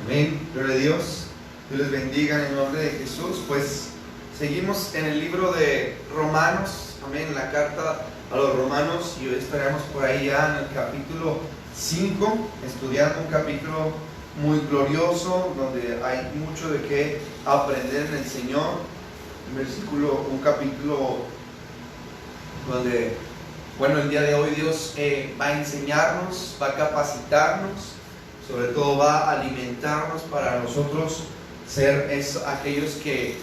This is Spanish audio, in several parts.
Amén, gloria a Dios. Dios les bendiga en el nombre de Jesús. Pues seguimos en el libro de Romanos, amén, la carta a los Romanos, y hoy estaremos por ahí ya en el capítulo 5, estudiando un capítulo muy glorioso, donde hay mucho de qué aprender en el Señor. Un capítulo donde, bueno, el día de hoy Dios va a enseñarnos, va a capacitarnos, sobre todo va a alimentarnos para nosotros ser aquellos que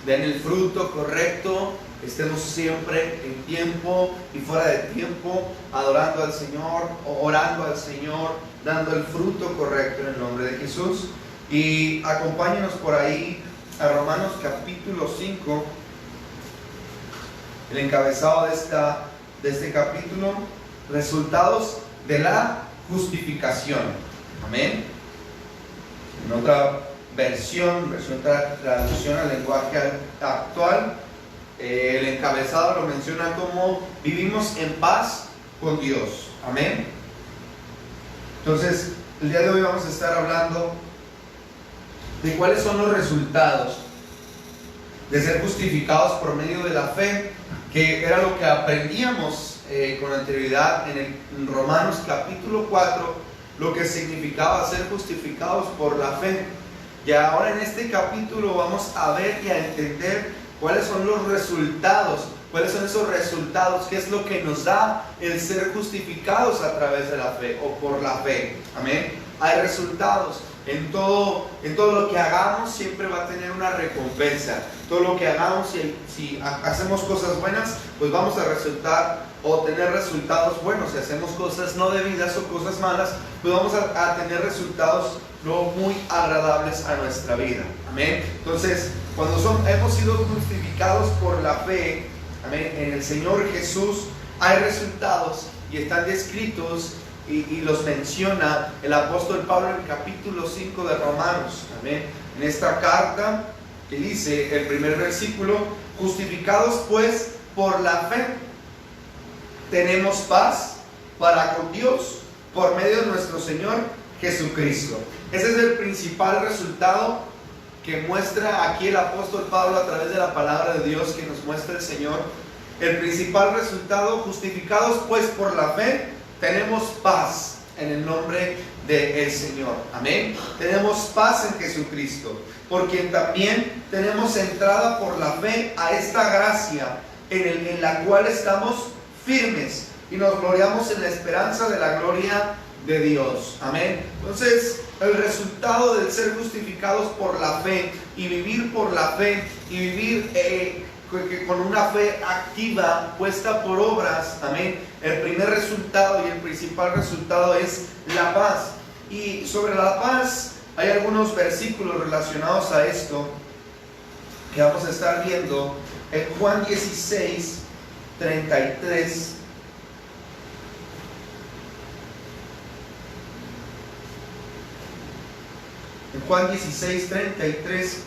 den el fruto correcto, estemos siempre en tiempo y fuera de tiempo, adorando al Señor, orando al Señor, dando el fruto correcto en el nombre de Jesús. Y acompáñenos por ahí a Romanos capítulo 5, el encabezado de este capítulo: resultados de la justificación. Amén. En otra versión traducción al lenguaje actual, el encabezado lo menciona como vivimos en paz con Dios. Amén. Entonces, el día de hoy vamos a estar hablando de cuáles son los resultados de ser justificados por medio de la fe, que era lo que aprendíamos con anterioridad en Romanos capítulo 4, lo que significaba ser justificados por la fe. Y ahora en este capítulo vamos a ver y a entender cuáles son los resultados, cuáles son esos resultados, qué es lo que nos da el ser justificados a través de la fe o por la fe. Amén. Hay resultados. En todo lo que hagamos siempre va a tener una recompensa. Todo lo que hagamos, si hacemos cosas buenas, pues vamos a tener resultados buenos. Si hacemos cosas no debidas o cosas malas, pues vamos a tener resultados no muy agradables a nuestra vida. Amén. Entonces, cuando hemos sido justificados por la fe, amén, en el Señor Jesús, hay resultados y están descritos y los menciona el apóstol Pablo en el capítulo 5 de Romanos. Amén. En esta carta que dice el primer versículo: justificados pues por la fe, tenemos paz para con Dios por medio de nuestro Señor Jesucristo. Ese es el principal resultado que muestra aquí el apóstol Pablo a través de la palabra de Dios que nos muestra el Señor. El principal resultado: justificados pues por la fe, tenemos paz en el nombre del Señor. Amén. Tenemos paz en Jesucristo, por quien también tenemos entrada por la fe a esta gracia en la cual estamos firmes y nos gloriamos en la esperanza de la gloria de Dios. Amén. Entonces, el resultado del ser justificados por la fe y vivir por la fe y vivir con una fe activa, puesta por obras. Amén. El primer resultado y el principal resultado es la paz. Y sobre la paz hay algunos versículos relacionados a esto que vamos a estar viendo en Juan 16, 33. En Juan 16, 33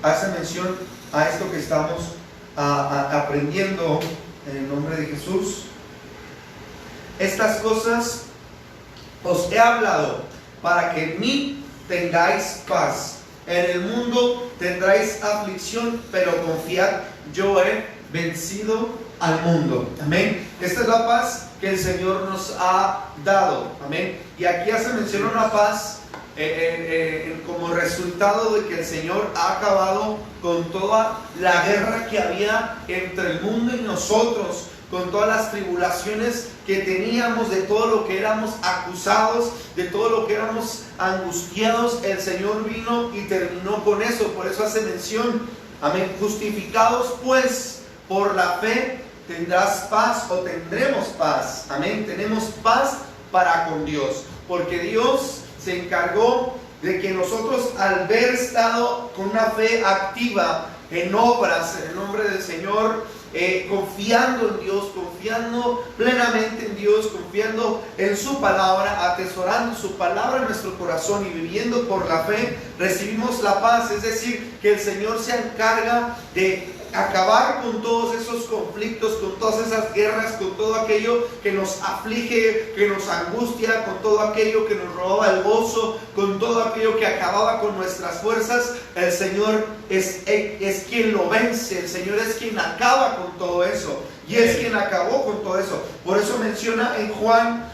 hace mención a esto que estamos aprendiendo en el nombre de Jesús. Estas cosas os he hablado para que en mí tengáis paz. En el mundo tendréis aflicción, pero confiad, yo he vencido al mundo. Amén. Esta es la paz que el Señor nos ha dado. Amén. Y aquí hace mención a una paz como resultado de que el Señor ha acabado con toda la guerra que había entre el mundo y nosotros, con todas las tribulaciones que teníamos, de todo lo que éramos acusados, de todo lo que éramos angustiados. El Señor vino y terminó con eso. Por eso hace mención, amén, justificados pues por la fe, tendrás paz o tendremos paz. Amén, tenemos paz para con Dios, porque Dios se encargó de que nosotros, al haber estado con una fe activa en obras en el nombre del Señor, confiando en Dios, confiando plenamente en Dios, confiando en su palabra, atesorando su palabra en nuestro corazón y viviendo por la fe, recibimos la paz. Es decir, que el Señor se encarga de acabar con todos esos conflictos, con todas esas guerras, con todo aquello que nos aflige, que nos angustia, con todo aquello que nos robaba el gozo, con todo aquello que acababa con nuestras fuerzas. El Señor es quien lo vence, el Señor es quien acaba con todo eso, y es quien acabó con todo eso. Por eso menciona en Juan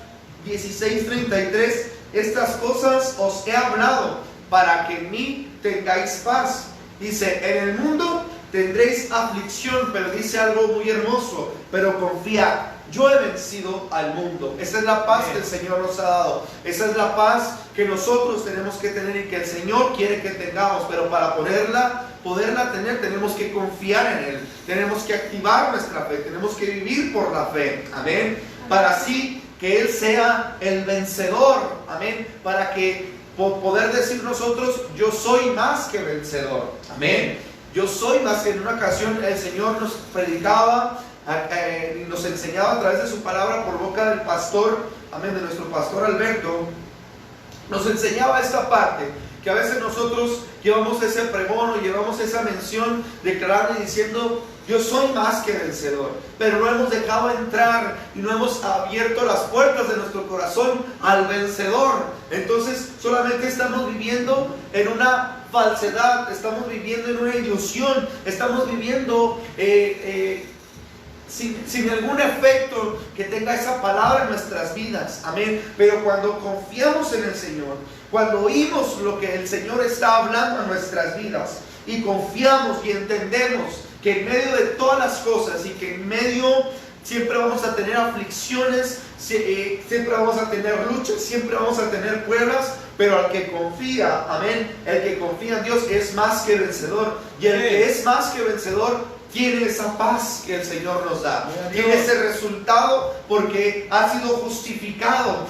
16:33, estas cosas os he hablado para que en mí tengáis paz. Dice, en el mundo tendréis aflicción, pero dice algo muy hermoso, pero confiad, yo he vencido al mundo. Esa es la paz que el Señor nos ha dado. Esa es la paz que nosotros tenemos que tener y que el Señor quiere que tengamos, pero para poderla tener tenemos que confiar en Él, tenemos que activar nuestra fe, tenemos que vivir por la fe, amén, para así que Él sea el vencedor, amén, para que poder decir nosotros, yo soy más que vencedor, amén, yo soy más que. En una ocasión el Señor nos predicaba y nos enseñaba a través de su palabra por boca del pastor, amén, de nuestro pastor Alberto, nos enseñaba esta parte, que a veces nosotros llevamos ese pregón, llevamos esa mención declarando y diciendo, yo soy más que vencedor, pero no hemos dejado entrar y no hemos abierto las puertas de nuestro corazón al vencedor. Entonces solamente estamos viviendo en una falsedad, estamos viviendo en una ilusión, estamos viviendo sin algún efecto que tenga esa palabra en nuestras vidas, amén. Pero cuando confiamos en el Señor, cuando oímos lo que el Señor está hablando en nuestras vidas y confiamos y entendemos que en medio de todas las cosas y que en medio siempre vamos a tener aflicciones, siempre vamos a tener luchas, siempre vamos a tener pruebas, pero al que confía, amén, el que confía en Dios es más que vencedor, y el que es más que vencedor tiene esa paz que el Señor nos da, tiene ese resultado porque ha sido justificado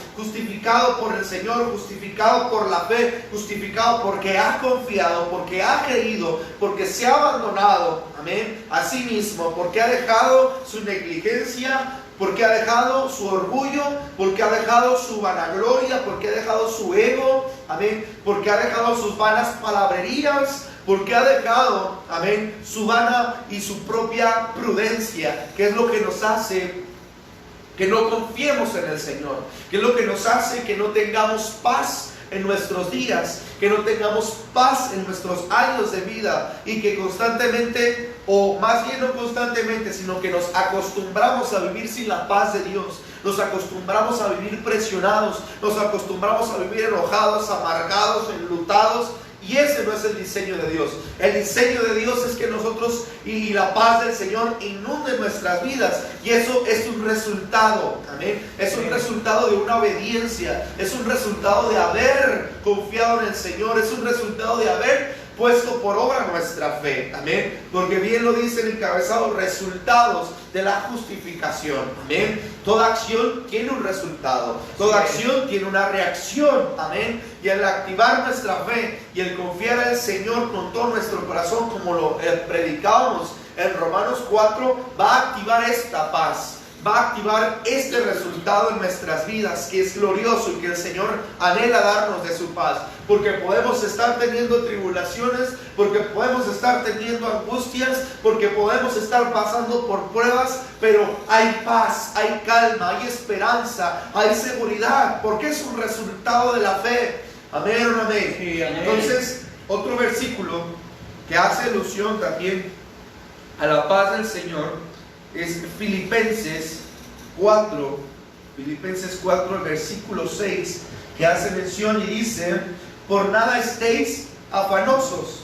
por el Señor, justificado por la fe, justificado porque ha confiado, porque ha creído, porque se ha abandonado, amén, a sí mismo, porque ha dejado su negligencia, porque ha dejado su orgullo, porque ha dejado su vanagloria, porque ha dejado su ego, amén, porque ha dejado sus vanas palabrerías, porque ha dejado, amén, su vana y su propia prudencia, que es lo que nos hace que no confiemos en el Señor, que es lo que nos hace que no tengamos paz en nuestros días, que no tengamos paz en nuestros años de vida, y que constantemente, o más bien no constantemente, sino que nos acostumbramos a vivir sin la paz de Dios, nos acostumbramos a vivir presionados, nos acostumbramos a vivir enojados, amargados, enlutados. Y ese no es el diseño de Dios. El diseño de Dios es que nosotros y la paz del Señor inunden nuestras vidas. Y eso es un resultado, amén. Es un resultado de una obediencia. Es un resultado de haber confiado en el Señor. Es un resultado de haber puesto por obra nuestra fe, amén. Porque bien lo dice el encabezado, resultados de la justificación, amén. Toda acción tiene un resultado, toda acción tiene una reacción, amén. Y el activar nuestra fe y el confiar en el Señor con todo nuestro corazón, como lo predicábamos en Romanos 4, va a activar esta paz, va a activar este resultado en nuestras vidas, que es glorioso y que el Señor anhela darnos de su paz. Porque podemos estar teniendo tribulaciones, porque podemos estar teniendo angustias, porque podemos estar pasando por pruebas, pero hay paz, hay calma, hay esperanza, hay seguridad, porque es un resultado de la fe. Amén, amén. Sí, amén. Entonces, otro versículo que hace alusión también a la paz del Señor es Filipenses 4, el versículo 6, que hace mención y dice: por nada estéis afanosos,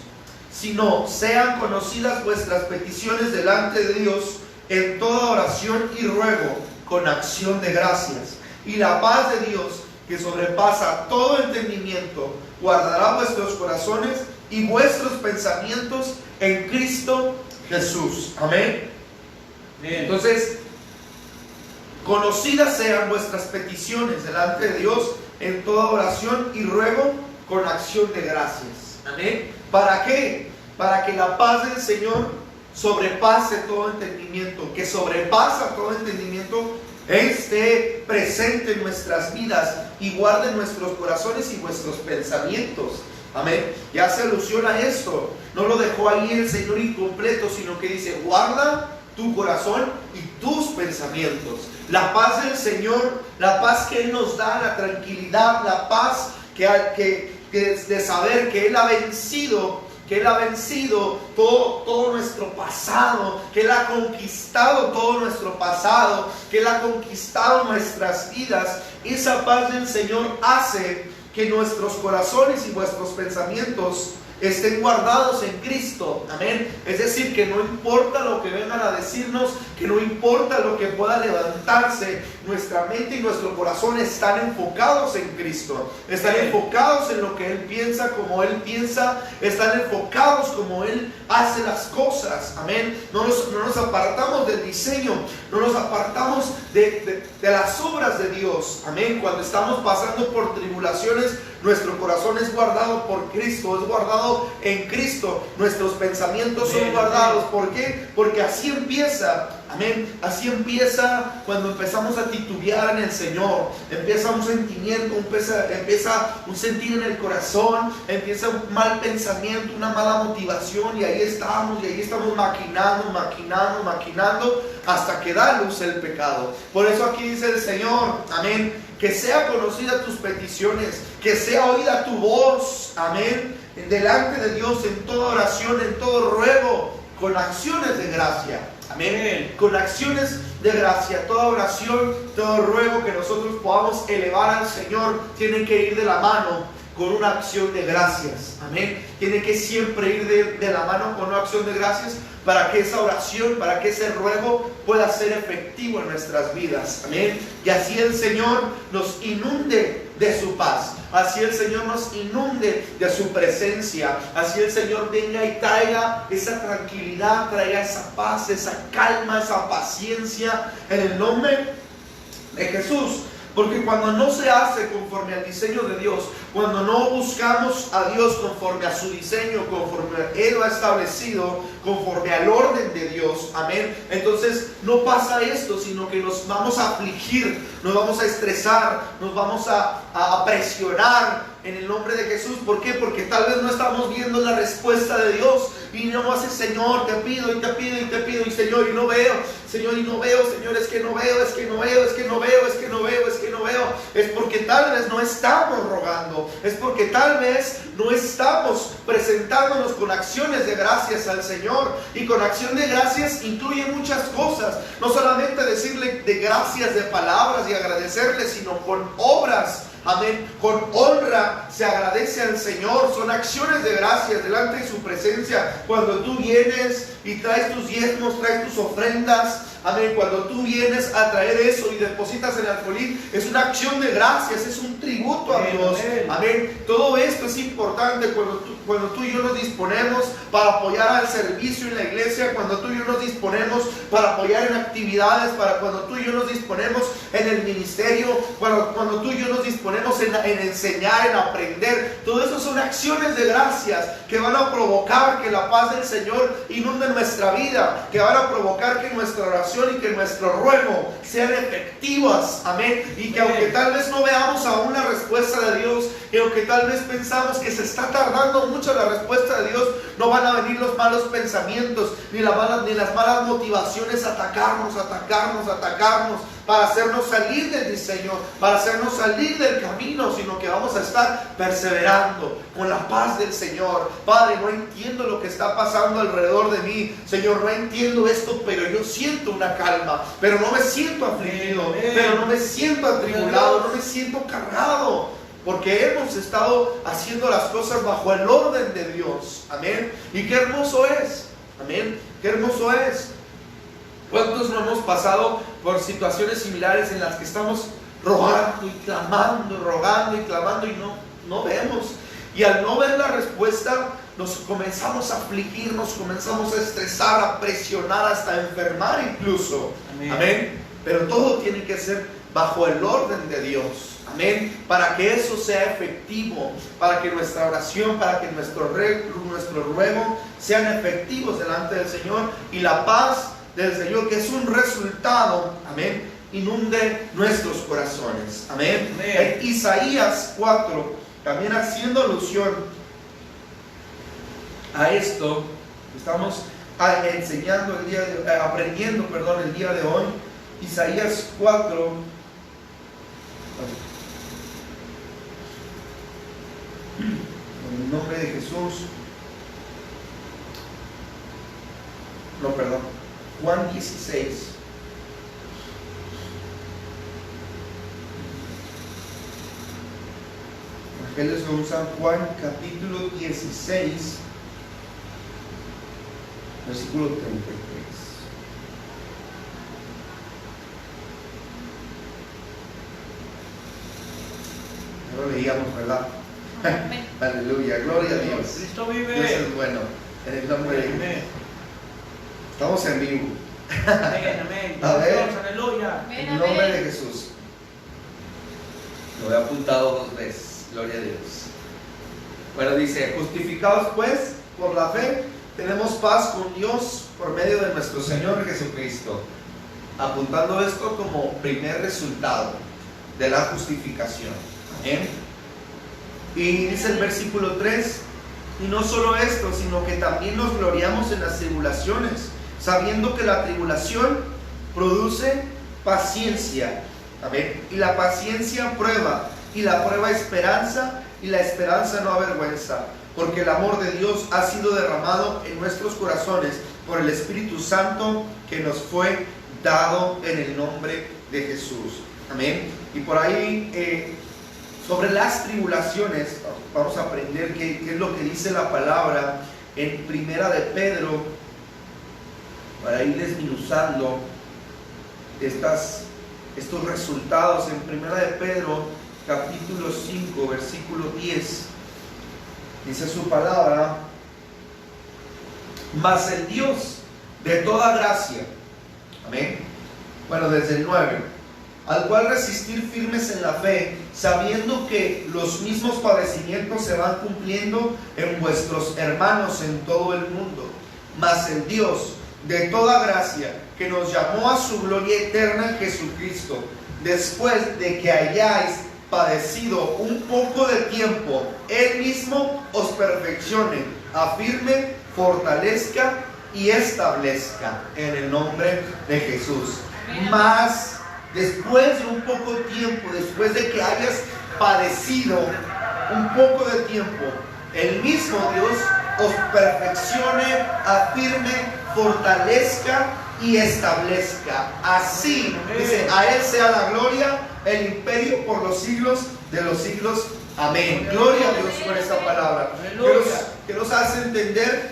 sino sean conocidas vuestras peticiones delante de Dios en toda oración y ruego con acción de gracias. Y la paz de Dios, que sobrepasa todo entendimiento, guardará vuestros corazones y vuestros pensamientos en Cristo Jesús. Amén. Bien. Entonces, conocidas sean vuestras peticiones delante de Dios en toda oración y ruego con acción de gracias. Amén. ¿Para qué? Para que la paz del Señor sobrepase todo entendimiento, que sobrepasa todo entendimiento, esté presente en nuestras vidas y guarde nuestros corazones y nuestros pensamientos Amén. Y hace alusión a esto. No lo dejó ahí el Señor incompleto, sino que dice, guarda tu corazón y tus pensamientos. La paz del Señor, la paz que Él nos da, la tranquilidad, la paz de saber que Él ha vencido, todo nuestro pasado, que Él ha conquistado todo nuestro pasado, que Él ha conquistado nuestras vidas. Esa paz del Señor hace que nuestros corazones y nuestros pensamientos estén guardados en Cristo. Amén. Es decir, que no importa lo que vengan a decirnos, que no importa lo que pueda levantarse, nuestra mente y nuestro corazón están enfocados en Cristo. Están enfocados en lo que Él piensa, como Él piensa. Están enfocados como Él hace las cosas. Amén. No nos apartamos del diseño, no nos apartamos de las obras de Dios. Amén. Cuando estamos pasando por tribulaciones, nuestro corazón es guardado por Cristo, es guardado en Cristo. Nuestros pensamientos son guardados. ¿Por qué? Porque así empieza. Amén. Así empieza cuando empezamos a titubear en el Señor. Empieza un sentimiento, empieza un sentir en el corazón, empieza un mal pensamiento, una mala motivación, y ahí estamos maquinando hasta que da luz el pecado. Por eso aquí dice el Señor, amén, que sea conocida tus peticiones, que sea oída tu voz, amén, delante de Dios en toda oración, en todo ruego, con acciones de gracia. Amén. Con acciones de gracia. Toda oración, todo ruego que nosotros podamos elevar al Señor tiene que ir de la mano con una acción de gracias. Amén. Tiene que siempre ir de la mano con una acción de gracias, para que esa oración, para que ese ruego pueda ser efectivo en nuestras vidas. Amén. Y así el Señor nos inunde de su paz. Así el Señor nos inunde de su presencia. Así el Señor venga y traiga esa tranquilidad, traiga esa paz, esa calma, esa paciencia, en el nombre de Jesús. Porque cuando no se hace conforme al diseño de Dios, cuando no buscamos a Dios conforme a su diseño, conforme Él lo ha establecido, conforme al orden de Dios, amén, entonces no pasa esto, sino que nos vamos a afligir, nos vamos a estresar, nos vamos a presionar en el nombre de Jesús. ¿Por qué? Porque tal vez no estamos viendo la respuesta de Dios, y no hace, Señor, te pido y te pido y te pido, y Señor, y no veo, Señor, y no veo, Señor, es que no veo, es que no veo, es que no veo, es que no veo, es que no veo. Es porque tal vez no estamos rogando, es porque tal vez no estamos presentándonos con acciones de gracias al Señor. Y con acción de gracias incluye muchas cosas, no solamente decirle de gracias de palabras y agradecerle, sino con obras. Amén. Con honra se agradece al Señor. Son acciones de gracias delante de su presencia. Cuando tú vienes y traes tus diezmos, traes tus ofrendas, amén, cuando tú vienes a traer eso y depositas en el alfolí, es una acción de gracias, es un tributo a Dios. Amén. Todo esto es importante cuando tú y yo nos disponemos para apoyar al servicio en la iglesia, cuando tú y yo nos disponemos para apoyar en actividades, cuando tú y yo nos disponemos en el ministerio, cuando tú y yo nos disponemos en enseñar, en aprender. Todo eso son acciones de gracias que van a provocar que la paz del Señor inunde nuestra vida, que van a provocar que nuestra oración y que nuestro ruego sean efectivas. Amén. Y que aunque tal vez no veamos aún la respuesta de Dios, y aunque tal vez pensamos que se está tardando mucho la respuesta de Dios, no van a venir los malos pensamientos ni las malas motivaciones a atacarnos para hacernos salir del diseño, para hacernos salir del camino, sino que vamos a estar perseverando con la paz del Señor. Padre, no entiendo lo que está pasando alrededor de mí, Señor, no entiendo esto, pero yo siento una calma, pero no me siento afligido, pero no me siento atribulado, no me siento cargado, porque hemos estado haciendo las cosas bajo el orden de Dios. Amén. Y qué hermoso es. Amén. Qué hermoso es. ¿Cuántos no hemos pasado por situaciones similares en las que estamos rogando y clamando y no vemos? Y al no ver la respuesta, nos comenzamos a afligir, nos comenzamos a estresar, a presionar, hasta enfermar incluso. Amén. Amén. Pero todo tiene que ser bajo el orden de Dios. Amén. Para que eso sea efectivo, para que nuestra oración, para que nuestro ruego sean efectivos delante del Señor, y la paz del Señor, que es un resultado, amén, inunde nuestros corazones. Amén. Amén. En Isaías 4, también haciendo alusión a esto estamos enseñando aprendiendo el día de hoy. Isaías 4, en el nombre de Jesús. Juan 16. Evangelio según San Juan, capítulo 16, versículo 33. Ya lo leíamos, ¿verdad? Aleluya, gloria a Dios. Cristo vive. Dios es bueno. En el nombre de Jesús. Estamos en vivo. Amén. A ver. Aleluya. En el nombre de Jesús. Lo he apuntado 2 veces. Gloria a Dios. Bueno, dice: justificados pues por la fe, tenemos paz con Dios por medio de nuestro Señor Jesucristo. Apuntando esto como primer resultado de la justificación. Amén. Y dice el versículo 3: y no solo esto, sino que también nos gloriamos en las tribulaciones, sabiendo que la tribulación produce paciencia. Amén. Y la paciencia prueba, y la prueba esperanza, y la esperanza no avergüenza, porque el amor de Dios ha sido derramado en nuestros corazones por el Espíritu Santo que nos fue dado en el nombre de Jesús. Amén. Y por ahí sobre las tribulaciones vamos a aprender qué es lo que dice la palabra en Primera de Pedro, para ir desmenuzando estos resultados. En Primera de Pedro, capítulo 5, versículo 10, dice su palabra: mas el Dios de toda gracia, amén, desde el 9, al cual resistir firmes en la fe, sabiendo que los mismos padecimientos se van cumpliendo en vuestros hermanos en todo el mundo. Mas el Dios de toda gracia, que nos llamó a su gloria eterna en Jesucristo, después de que hayáis padecido un poco de tiempo, Él mismo os perfeccione, afirme, fortalezca y establezca en el nombre de Jesús. Mas después de un poco de tiempo, después de que hayas padecido un poco de tiempo, el mismo Dios os perfeccione, afirme, fortalezca y establezca. Así, dice, a Él sea la gloria, el imperio por los siglos de los siglos. Amén. Gloria a Dios por esta palabra que nos hace entender.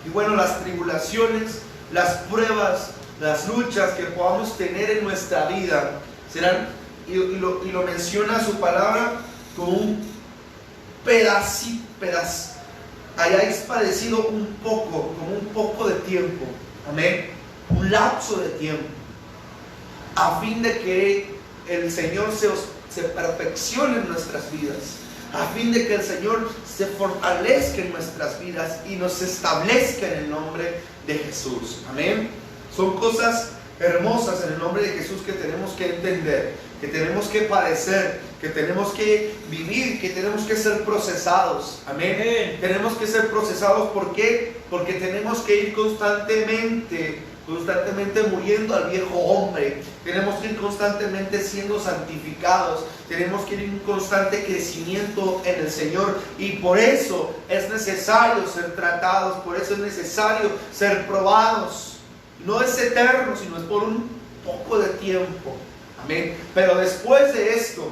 Y las tribulaciones, las pruebas, las luchas que podamos tener en nuestra vida serán, y lo menciona su palabra, como un pedacito, hayáis padecido un poco, como un poco de tiempo, amén, un lapso de tiempo, a fin de que el Señor se perfeccione en nuestras vidas, a fin de que el Señor se fortalezca en nuestras vidas y nos establezca en el nombre de Jesús, amén. Son cosas hermosas en el nombre de Jesús que tenemos que entender, que tenemos que padecer, que tenemos que vivir, que tenemos que ser procesados. Amén. Tenemos que ser procesados. ¿Por qué? Porque tenemos que ir constantemente muriendo al viejo hombre. Tenemos que ir constantemente siendo santificados. Tenemos que ir en constante crecimiento en el Señor. Y por eso es necesario ser tratados. Por eso es necesario ser probados. No es eterno, sino es por un poco de tiempo. Amén. Pero después de esto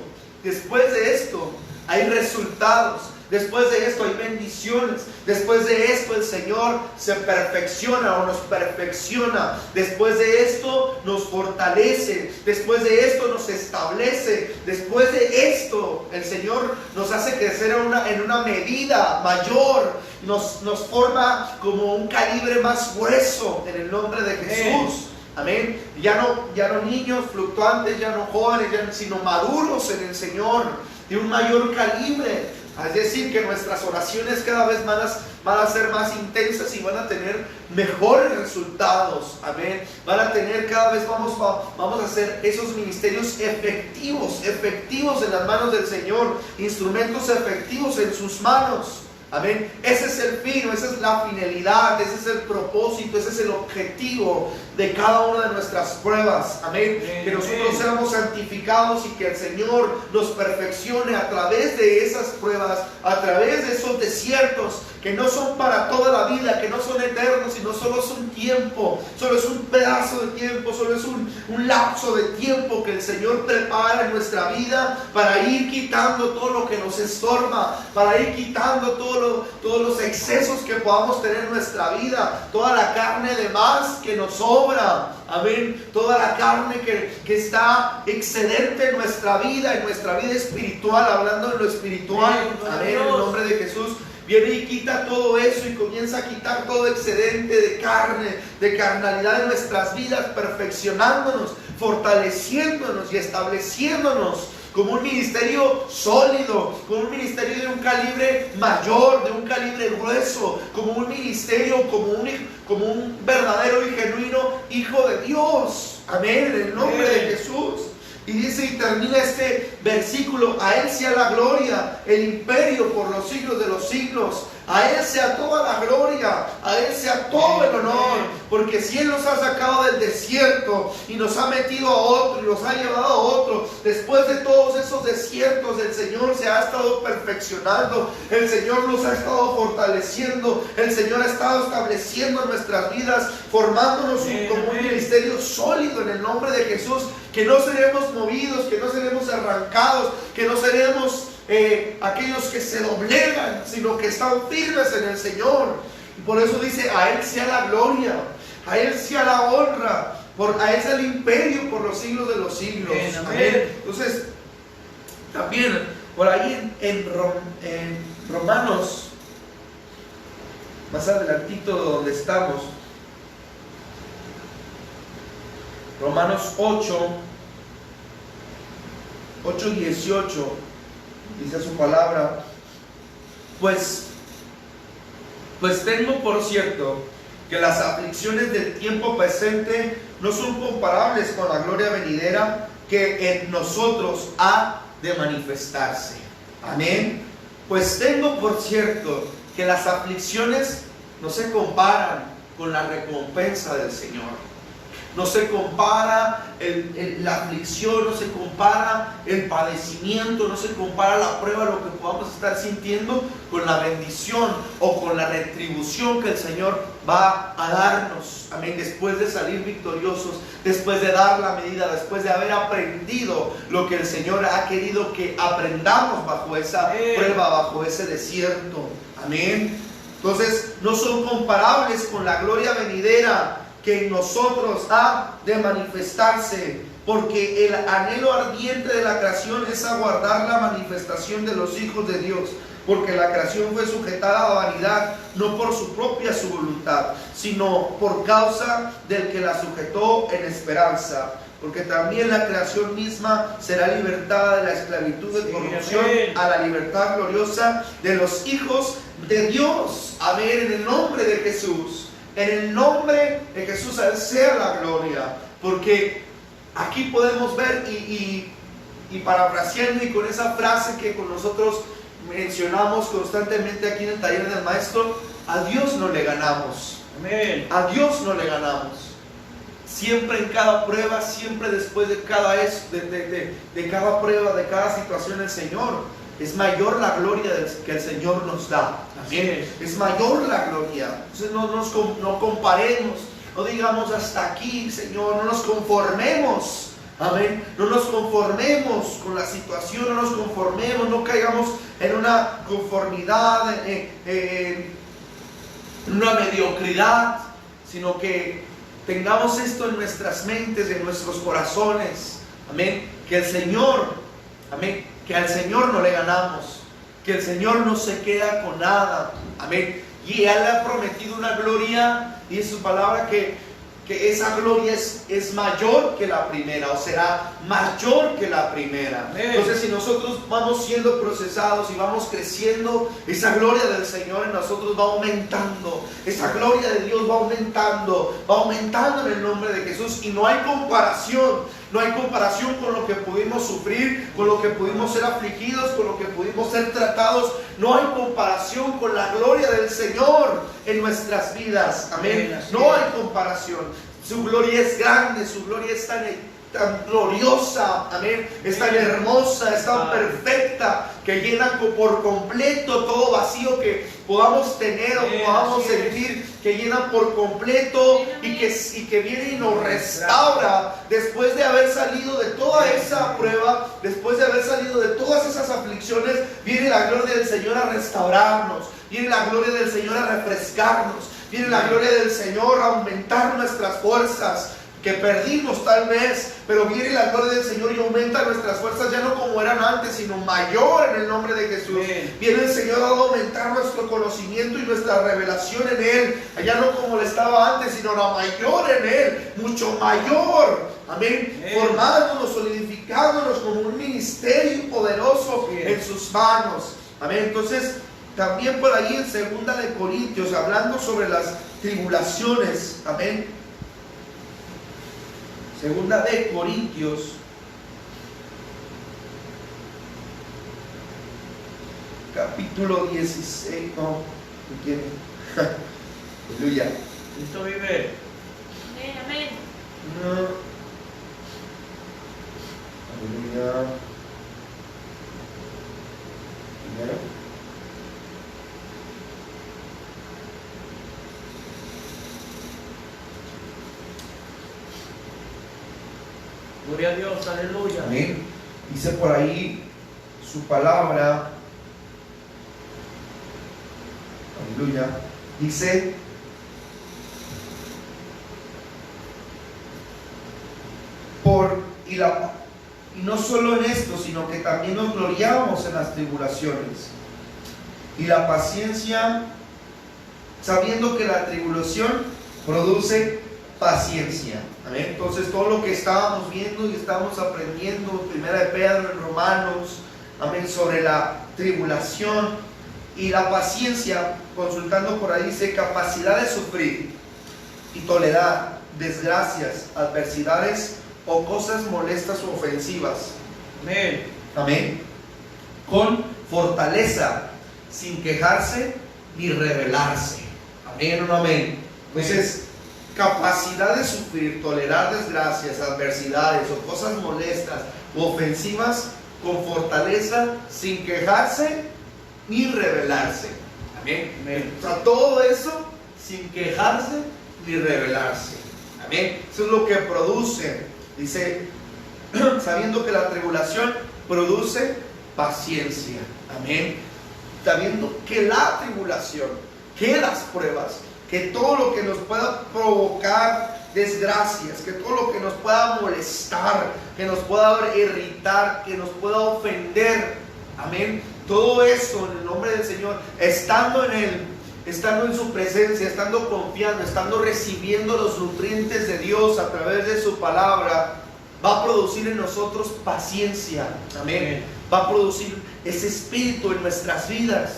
hay resultados. Después de esto hay bendiciones. Después de esto el Señor se perfecciona o nos perfecciona. Después de esto nos fortalece. Después de esto nos establece. Después de esto el Señor nos hace crecer en una medida mayor. Nos forma como un calibre más grueso en el nombre de Jesús. Amén. Ya no niños fluctuantes, ya no jóvenes, sino maduros en el Señor, de un mayor calibre. Es decir, que nuestras oraciones cada vez van a ser más intensas y van a tener mejores resultados. Amén. Van a tener cada vez, vamos a hacer esos ministerios efectivos en las manos del Señor, instrumentos efectivos en sus manos. Amén. Ese es el fin, esa es la finalidad, ese es el propósito, ese es el objetivo de cada una de nuestras pruebas. Amén. Que nosotros seamos santificados y que el Señor nos perfeccione a través de esas pruebas, a través de esos desiertos que no son para toda la vida, que no son eternos, sino solo es un tiempo, solo es un pedazo de tiempo, solo es un lapso de tiempo que el Señor prepara en nuestra vida para ir quitando todo lo que nos estorba, para ir quitando todos los excesos que podamos tener en nuestra vida, toda la carne de más que nos sobra. Amén. Toda la carne que está excedente en nuestra vida espiritual, hablando de lo espiritual. Amén. En el nombre de Jesús. Viene y quita todo eso y comienza a quitar todo excedente de carne, de carnalidad en nuestras vidas, perfeccionándonos, fortaleciéndonos y estableciéndonos como un ministerio sólido, como un ministerio de un calibre mayor, de un calibre grueso, como un ministerio, como un verdadero y genuino Hijo de Dios. Amén, en el nombre de Jesús. Y dice y termina este versículo: a Él sea la gloria, el imperio por los siglos de los siglos. A Él sea toda la gloria, a Él sea todo el honor. Porque si Él nos ha sacado del desierto y nos ha metido a otro y nos ha llevado a otro, después de todos esos desiertos el Señor se ha estado perfeccionando, el Señor nos ha estado fortaleciendo, el Señor ha estado estableciendo en nuestras vidas, formándonos como un ministerio sólido en el nombre de Jesús, que no seremos movidos, que no seremos arrancados, que no seremos aquellos que se doblegan, sino que están firmes en el Señor. Y por eso dice: a Él sea la gloria, a Él sea la honra, a Él sea el imperio por los siglos de los siglos. Amén. Entonces, también por ahí en Romanos, más adelantito donde estamos, Romanos 8:18, dice su palabra: pues tengo por cierto que las aflicciones del tiempo presente no son comparables con la gloria venidera que en nosotros ha de manifestarse. Amén. Pues tengo por cierto que las aflicciones no se comparan con la recompensa del Señor. No se compara la aflicción, no se compara el padecimiento, no se compara la prueba, lo que podamos estar sintiendo, con la bendición o con la retribución que el Señor va a darnos. Amén. Después de salir victoriosos, después de dar la medida, después de haber aprendido lo que el Señor ha querido que aprendamos bajo esa prueba, bajo ese desierto. Amén. Entonces, no son comparables con la gloria venidera que en nosotros ha de manifestarse, porque el anhelo ardiente de la creación es aguardar la manifestación de los hijos de Dios, porque la creación fue sujetada a vanidad, no por su propia su voluntad, sino por causa del que la sujetó en esperanza, porque también la creación misma será libertada de la esclavitud de corrupción a la libertad gloriosa de los hijos de Dios. Amén, en el nombre de Jesús. En el nombre de Jesús, a Él sea la gloria. Porque aquí podemos ver y parafraseando y con esa frase que con nosotros mencionamos constantemente aquí en el taller del maestro: a Dios no le ganamos. Amén. A Dios no le ganamos. Siempre en cada prueba, siempre después de cada prueba, de cada situación, el Señor, es mayor la gloria que el Señor nos da. Amén. Es mayor la gloria. Entonces no comparemos, no digamos hasta aquí, Señor, no nos conformemos. Amén. No nos conformemos con la situación, no nos conformemos, no caigamos en una conformidad, en una mediocridad, sino que tengamos esto en nuestras mentes, en nuestros corazones. Amén. Que el Señor, amén, que al Señor no le ganamos, que el Señor no se queda con nada. Amén. Y Él le ha prometido una gloria, dice su palabra, que esa gloria es mayor que la primera, o será mayor que la primera. Amén. Entonces, si nosotros vamos siendo procesados y vamos creciendo, esa gloria del Señor en nosotros va aumentando, esa gloria de Dios va aumentando en el nombre de Jesús. Y no hay comparación No hay comparación con lo que pudimos sufrir, con lo que pudimos ser afligidos, con lo que pudimos ser tratados. No hay comparación con la gloria del Señor en nuestras vidas. Amén. No hay comparación. Su gloria es grande, su gloria es tan gloriosa, amén, es tan hermosa, es tan perfecta, que llena por completo todo vacío que podamos tener o podamos sentir, que llena por completo y que viene y nos restaura después de haber salido de toda esa prueba, después de haber salido de todas esas aflicciones. Viene la gloria del Señor a restaurarnos, viene la gloria del Señor a refrescarnos, viene la gloria del Señor a aumentar nuestras fuerzas que perdimos tal vez, pero viene la gloria del Señor y aumenta nuestras fuerzas, ya no como eran antes, sino mayor en el nombre de Jesús. Viene el Señor a aumentar nuestro conocimiento y nuestra revelación en Él, ya no como le estaba antes, sino la mayor en Él, mucho mayor. Amén. Formándonos, solidificándonos como un ministerio poderoso en sus manos. Amén. Entonces, también por ahí en 2 de Corintios, hablando sobre las tribulaciones. Amén. 2 de Corintios, capítulo 16. No tiene. Aleluya. Cristo vive. Amén. Aleluya. Primero. Gloria a Dios, aleluya. Amén. Dice por ahí su palabra. Aleluya. Dice: y no solo en esto, sino que también nos gloriamos en las tribulaciones y la paciencia, sabiendo que la tribulación produce paciencia. Amén. Entonces, todo lo que estábamos viendo y estábamos aprendiendo en 1 de Pedro, en Romanos, amén, sobre la tribulación y la paciencia, consultando por ahí, dice: capacidad de sufrir y tolerar desgracias, adversidades o cosas molestas o ofensivas. Amén. Amén. Con fortaleza, sin quejarse ni rebelarse. Amén o no amén. Entonces, capacidad de sufrir, tolerar desgracias, adversidades o cosas molestas u ofensivas con fortaleza, sin quejarse ni rebelarse. Amén. Amén. O sea, todo eso sin quejarse ni rebelarse. Amén. Eso es lo que produce. Dice, sabiendo que la tribulación produce paciencia. Amén. Sabiendo que la tribulación, que las pruebas, que todo lo que nos pueda provocar desgracias, que todo lo que nos pueda molestar, que nos pueda irritar, que nos pueda ofender, amén, todo eso en el nombre del Señor, estando en Él, estando en su presencia, estando confiando, estando recibiendo los nutrientes de Dios a través de su palabra, va a producir en nosotros paciencia. Amén. Va a producir ese espíritu en nuestras vidas,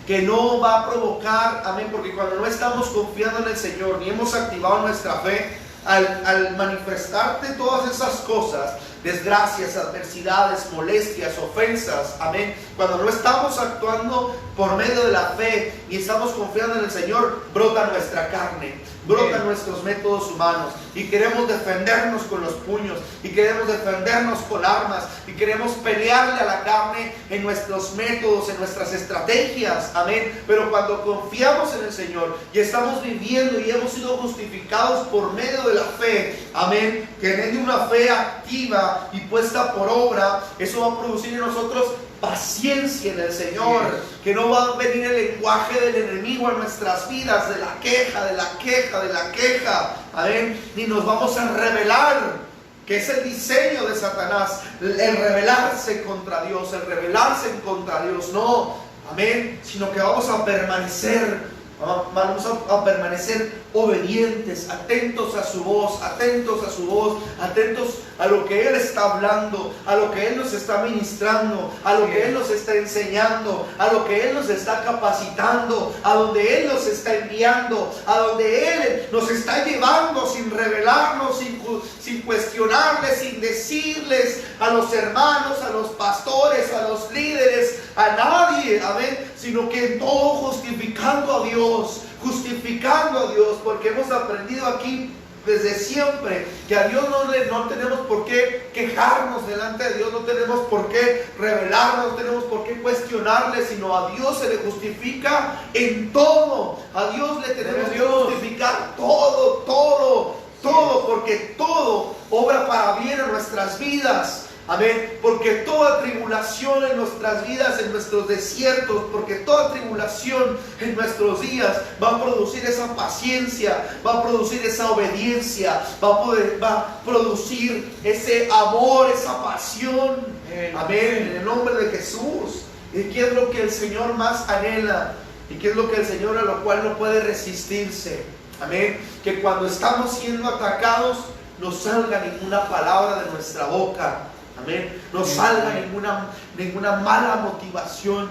que no va a provocar, amén, porque cuando no estamos confiando en el Señor, ni hemos activado nuestra fe, al manifestarte todas esas cosas, desgracias, adversidades, molestias, ofensas, amén, cuando no estamos actuando por medio de la fe y estamos confiando en el Señor, brota nuestra carne, brotan nuestros métodos humanos y queremos defendernos con los puños y queremos defendernos con armas y queremos pelearle a la carne en nuestros métodos, en nuestras estrategias, amén. Pero cuando confiamos en el Señor y estamos viviendo y hemos sido justificados por medio de la fe, amén, que en una fe activa y puesta por obra, eso va a producir en nosotros paciencia en el Señor, que no va a venir el lenguaje del enemigo a nuestras vidas, de la queja, de la queja, de la queja, amén, ni nos vamos a rebelar, que es el diseño de Satanás, el rebelarse contra Dios, el rebelarse contra Dios, no, amén, sino que vamos a permanecer, Vamos a permanecer obedientes, atentos a su voz, atentos a lo que Él está hablando, a lo que Él nos está ministrando, a lo que Él nos está enseñando, a lo que Él nos está capacitando, a donde Él nos está enviando, a donde Él nos está llevando, sin revelarnos, sin cuestionarles, sin decirles a los hermanos, a los pastores, a los líderes, a nadie, amén, sino que en todo justificando a Dios, porque hemos aprendido aquí desde siempre que a Dios no tenemos por qué quejarnos delante de Dios, no tenemos por qué revelarnos, no tenemos por qué cuestionarle, sino a Dios se le justifica en todo. A Dios le tenemos que justificar todo, porque todo obra para bien en nuestras vidas. Amén, porque toda tribulación en nuestras vidas, en nuestros desiertos, porque toda tribulación en nuestros días va a producir esa paciencia, va a producir esa obediencia, va a producir ese amor, esa pasión. Amén, en el nombre de Jesús. ¿Y qué es lo que el Señor más anhela? ¿Y qué es lo que el Señor a lo cual no puede resistirse? Amén, que cuando estamos siendo atacados no salga ninguna palabra de nuestra boca. Amén. No salga ninguna mala motivación.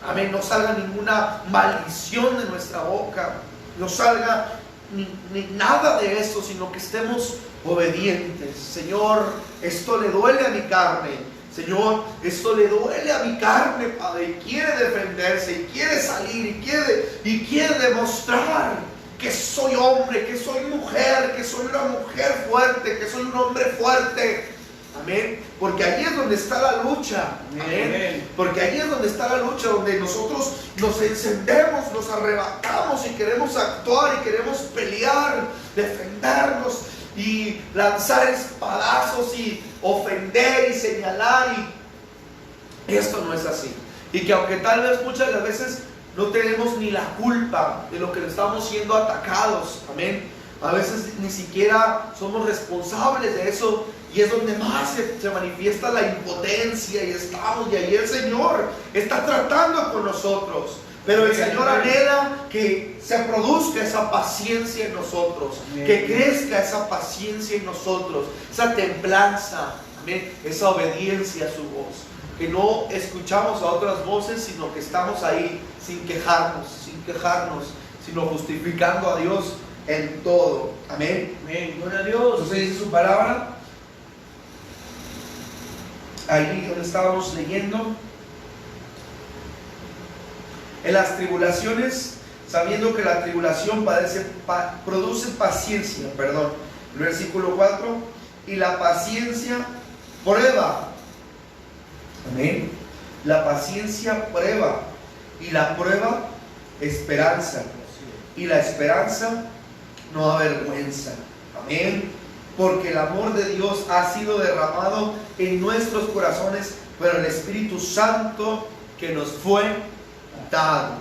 Amén. No salga ninguna maldición de nuestra boca. No salga ni nada de eso, sino que estemos obedientes. Señor, esto le duele a mi carne. Señor, esto le duele a mi carne, Padre. Y quiere defenderse, y quiere salir, y quiere demostrar que soy hombre, que soy mujer, que soy una mujer fuerte, que soy un hombre fuerte. Amén, porque allí es donde está la lucha. Amén. Porque allí es donde está la lucha, donde nosotros nos encendemos, nos arrebatamos y queremos actuar y queremos pelear, defendernos y lanzar espadazos y ofender y señalar, y esto no es así. Y que aunque tal vez muchas de las veces no tenemos ni la culpa de lo que estamos siendo atacados, amén, a veces ni siquiera somos responsables de eso. Y es donde más se manifiesta la impotencia y ahí el Señor está tratando con nosotros. Pero el Señor anhela que se produzca esa paciencia en nosotros, que crezca esa paciencia en nosotros, esa templanza, amén, esa obediencia a su voz. Que no escuchamos a otras voces, sino que estamos ahí sin quejarnos, sino justificando a Dios en todo. Amén. Amén. Gloria a Dios. Entonces dice su palabra. Ahí donde estábamos leyendo, en las tribulaciones, sabiendo que la tribulación produce paciencia, el versículo 4, y la paciencia prueba. Amén. La paciencia prueba, y la prueba esperanza, y la esperanza no avergüenza. Amén. Porque el amor de Dios ha sido derramado en nuestros corazones por el Espíritu Santo que nos fue dado.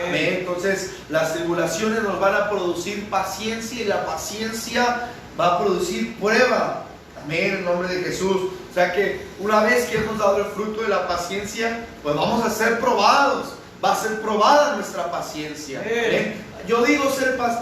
Amén. Entonces las tribulaciones nos van a producir paciencia, y la paciencia va a producir prueba. Amén, en nombre de Jesús. O sea que una vez que hemos dado el fruto de la paciencia, pues vamos a ser probados. Va a ser probada nuestra paciencia. Amén. Yo digo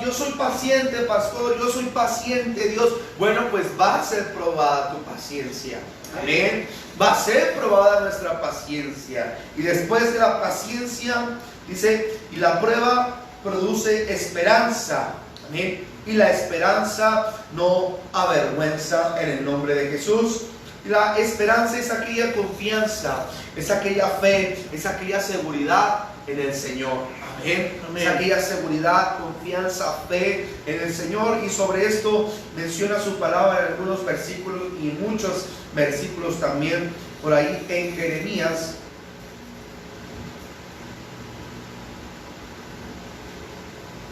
yo soy paciente, pastor, yo soy paciente, Dios. Bueno, pues va a ser probada tu paciencia. Amén. Va a ser probada nuestra paciencia. Y después de la paciencia, dice, y la prueba produce esperanza. Amén. Y la esperanza no avergüenza, en el nombre de Jesús. La esperanza es aquella confianza, es aquella fe, es aquella seguridad en el Señor. Amén. Amén. Es aquella seguridad, confianza, fe en el Señor. Y sobre esto menciona su palabra en algunos versículos y muchos versículos también por ahí en Jeremías.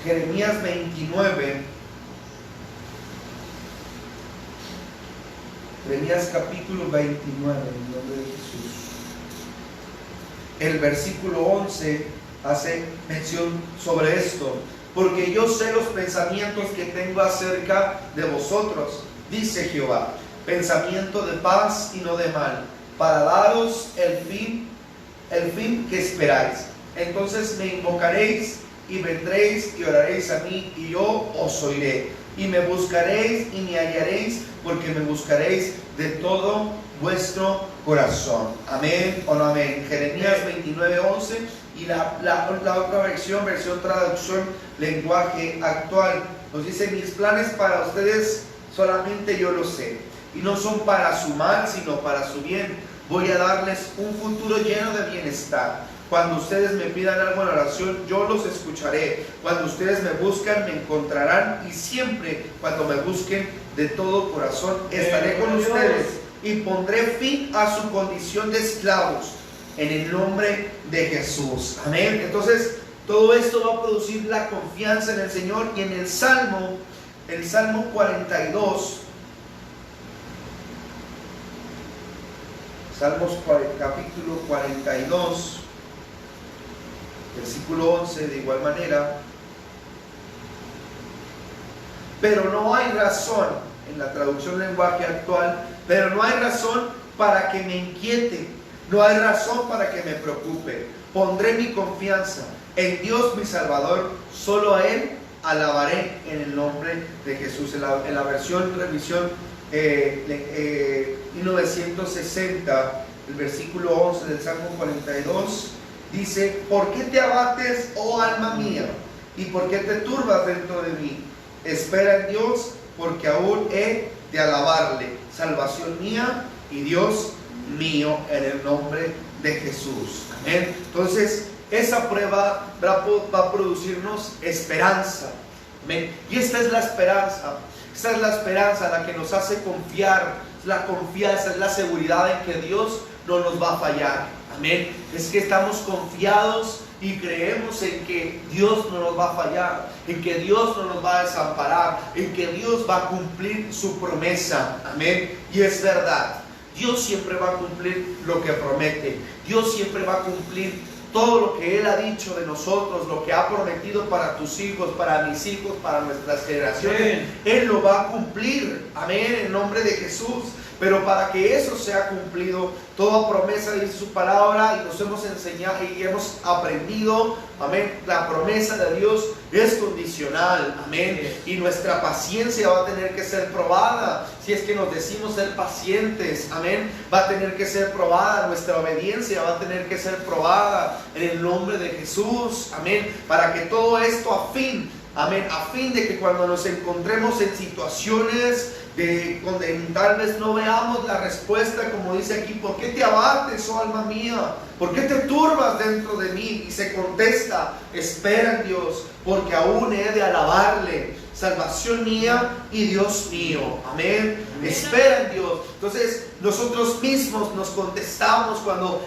Jeremías 29. Jeremías capítulo 29, en nombre de Jesús. El versículo 11 hace mención sobre esto. Porque yo sé los pensamientos que tengo acerca de vosotros, dice Jehová, pensamiento de paz y no de mal, para daros el fin que esperáis. Entonces me invocaréis y vendréis y oraréis a mí y yo os oiré. Y me buscaréis y me hallaréis, porque me buscaréis de todo vuestro corazón. Amén o no amén. Jeremías 29:11 y la otra versión traducción lenguaje actual, nos dice: mis planes para ustedes solamente yo los sé, y no son para su mal, sino para su bien. Voy a darles un futuro lleno de bienestar. Cuando ustedes me pidan algo en oración, yo los escucharé. Cuando ustedes me buscan, me encontrarán. Y siempre cuando me busquen de todo corazón, estaré con ustedes. Y pondré fin a su condición de esclavos, en el nombre de Jesús. Amén. Entonces, todo esto va a producir la confianza en el Señor. Y en el Salmo 42, capítulo 42, versículo 11, de igual manera: pero no hay razón, en la traducción lenguaje actual, pero no hay razón para que me inquiete, no hay razón para que me preocupe. Pondré mi confianza en Dios mi Salvador, solo a Él alabaré en el nombre de Jesús. En la versión revisión 1960, el versículo 11 del Salmo 42 dice: ¿por qué te abates, oh alma mía? ¿Y por qué te turbas dentro de mí? Espera en Dios, porque aún he de alabarle, salvación mía y Dios mío, en el nombre de Jesús. Amén. Entonces, esa prueba va a producirnos esperanza. Amén. Y esta es la esperanza. Esta es la esperanza la que nos hace confiar. La confianza es la seguridad en que Dios no nos va a fallar. Amén. Es que estamos confiados y creemos en que Dios no nos va a fallar, en que Dios no nos va a desamparar, en que Dios va a cumplir su promesa. Amén. Y es verdad. Dios siempre va a cumplir lo que promete. Dios siempre va a cumplir todo lo que Él ha dicho de nosotros, lo que ha prometido para tus hijos, para mis hijos, para nuestras generaciones. Amén. Él lo va a cumplir. Amén, en nombre de Jesús. Pero para que eso sea cumplido, toda promesa, dice su palabra, y nos hemos enseñado y hemos aprendido, amén, la promesa de Dios es condicional, amén, y nuestra paciencia va a tener que ser probada. Si es que nos decimos ser pacientes, amén, va a tener que ser probada. Nuestra obediencia va a tener que ser probada en el nombre de Jesús, amén, para que todo esto a fin de que cuando nos encontremos en situaciones donde tal vez no veamos la respuesta, como dice aquí: ¿por qué te abates, oh alma mía? ¿Por qué te turbas dentro de mí? Y se contesta: espera en Dios, porque aún he de alabarle, salvación mía y Dios mío. Amén. Espera en Dios. Entonces, nosotros mismos nos contestamos cuando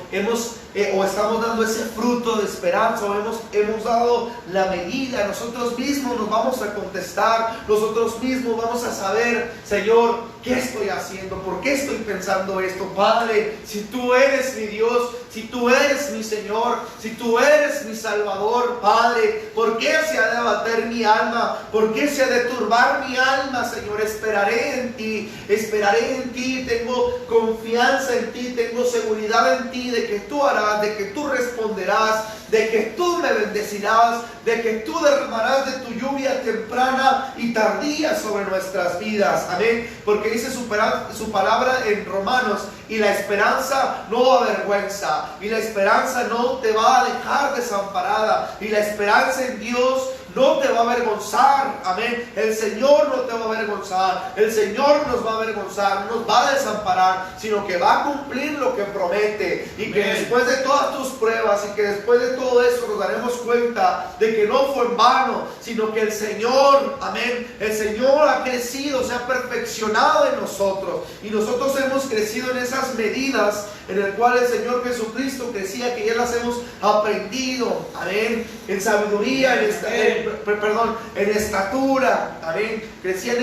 o estamos dando ese fruto de esperanza, o hemos dado la medida. Nosotros mismos nos vamos a contestar, nosotros mismos vamos a saber: Señor, ¿qué estoy haciendo? ¿Por qué estoy pensando esto? Padre, si tú eres mi Dios, si tú eres mi Señor, si tú eres mi Salvador, Padre, ¿por qué se ha de abater mi alma? ¿Por qué se ha de turbar mi alma, Señor? Esperaré en ti, tengo confianza en ti, tengo seguridad en ti, de que tú harás, de que tú responderás, de que tú me bendecirás, de que tú derramarás de tu lluvia temprana y tardía sobre nuestras vidas. Amén. Porque dice su palabra en Romanos: y la esperanza no avergüenza, y la esperanza no te va a dejar desamparada, y la esperanza en Dios no te va a avergonzar. Amén. El Señor no te va a avergonzar, el Señor nos va a avergonzar, no nos va a desamparar, sino que va a cumplir lo que promete. Y que después de todas tus pruebas, y que después de todo eso, nos daremos cuenta de que no fue en vano, sino que el Señor, amén, el Señor ha crecido, se ha perfeccionado en nosotros, y nosotros hemos crecido en esas medidas en el cual el Señor Jesucristo crecía, que ya las hemos aprendido, amén, en sabiduría, en estatura, amén. Crecía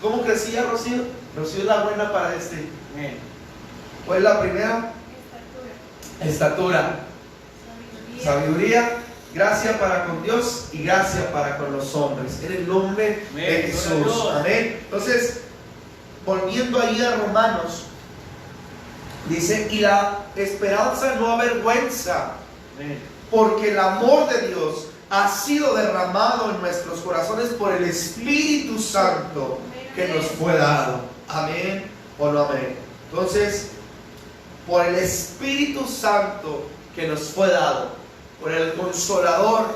¿cómo crecía Rocío? Rocío es la buena para amén. ¿Cuál es la primera? Estatura. Sabiduría, gracia para con Dios y gracia para con los hombres, en el nombre de Jesús, amén. Entonces, volviendo ahí a Romanos, dice: y la esperanza no avergüenza, porque el amor de Dios ha sido derramado en nuestros corazones por el Espíritu Santo que nos fue dado. Amén o no amén. Entonces, por el Espíritu Santo que nos fue dado, por el Consolador,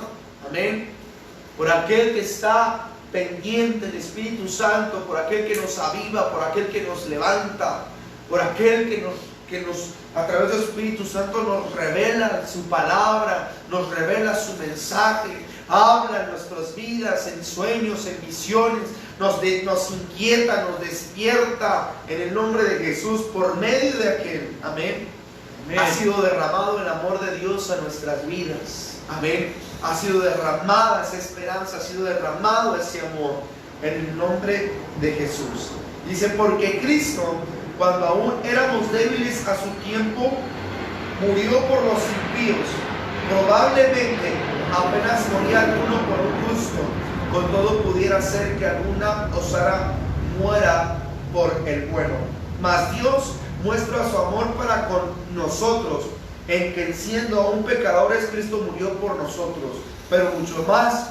amén, por aquel que está pendiente del Espíritu Santo, por aquel que nos aviva, por aquel que nos levanta, por aquel que nos a través del Espíritu Santo nos revela su palabra, nos revela su mensaje, habla en nuestras vidas, en sueños, en visiones, nos inquieta, nos despierta en el nombre de Jesús por medio de aquel, amén. Amén. Ha sido derramado el amor de Dios a nuestras vidas, amén. Ha sido derramada esa esperanza, ha sido derramado ese amor en el nombre de Jesús. Dice, porque Cristo, cuando aún éramos débiles a su tiempo, murió por los impíos. Probablemente apenas moría alguno por un justo, con todo pudiera ser que alguna osara muera por el bueno. Mas Dios muestra su amor para con nosotros, en que siendo aún pecadores, Cristo murió por nosotros, pero mucho más,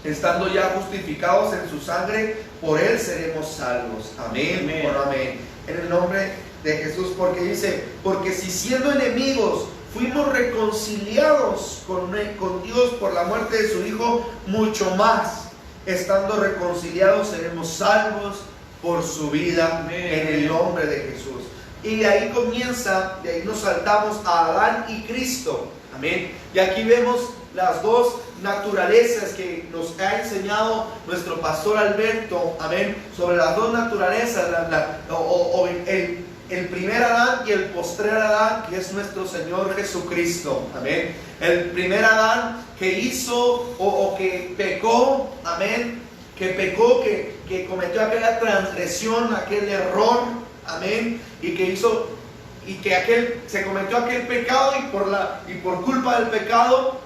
estando ya justificados en su sangre, por él seremos salvos. Amén. Amén. Bueno, amén. En el nombre de Jesús, porque dice, porque si siendo enemigos fuimos reconciliados con Dios por la muerte de su Hijo, mucho más, estando reconciliados, seremos salvos por su vida. Amén. En el nombre de Jesús. Y de ahí comienza, de ahí nos saltamos a Adán y Cristo. Amén. Y aquí vemos las dos naturalezas que nos ha enseñado nuestro pastor Alberto, amén, sobre las dos naturalezas, el primer Adán y el postrer Adán, que es nuestro Señor Jesucristo, amén. El primer Adán que hizo o que pecó, amén, que cometió aquella transgresión, aquel error, amén, y que hizo, y que se cometió aquel pecado, y por culpa del pecado,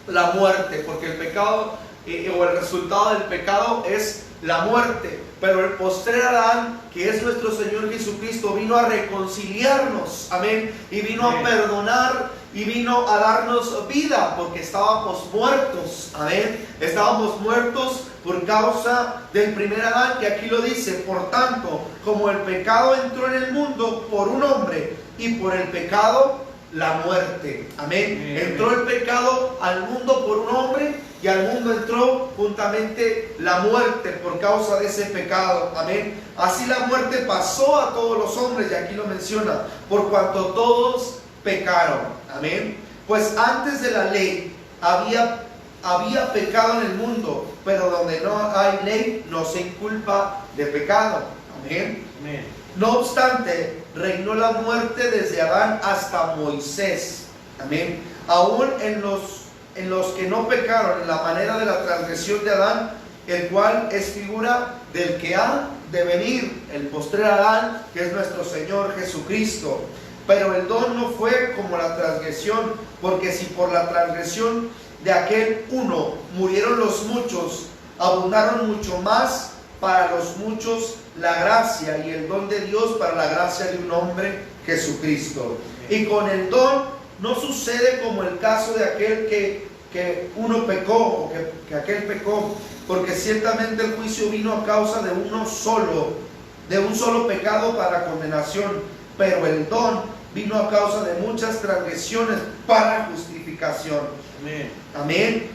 la muerte, porque el pecado o el resultado del pecado es la muerte. Pero el postrer Adán, que es nuestro Señor Jesucristo, vino a reconciliarnos, amén, y vino a perdonar y vino a darnos vida, porque estábamos muertos, amén, estábamos muertos por causa del primer Adán, que aquí lo dice. Por tanto, como el pecado entró en el mundo por un hombre, y por el pecado la muerte, amén. Entró el pecado al mundo por un hombre, y al mundo entró juntamente la muerte por causa de ese pecado, amén. Así la muerte pasó a todos los hombres, y aquí lo menciona, por cuanto todos pecaron, amén. Pues antes de la ley había pecado en el mundo, pero donde no hay ley no se inculpa de pecado, amén. Amén. No obstante, reinó la muerte desde Adán hasta Moisés, amén. Aún en los que no pecaron, en la manera de la transgresión de Adán, el cual es figura del que ha de venir, el postrer Adán, que es nuestro Señor Jesucristo. Pero el don no fue como la transgresión, porque si por la transgresión de aquel uno murieron los muchos, abundaron mucho más para los muchos la gracia y el don de Dios para la gracia de un hombre, Jesucristo. Y con el don no sucede como el caso de aquel que uno pecó, o que aquel pecó, porque ciertamente el juicio vino a causa de un solo pecado para condenación, pero el don vino a causa de muchas transgresiones para justificación. Amén. Amén.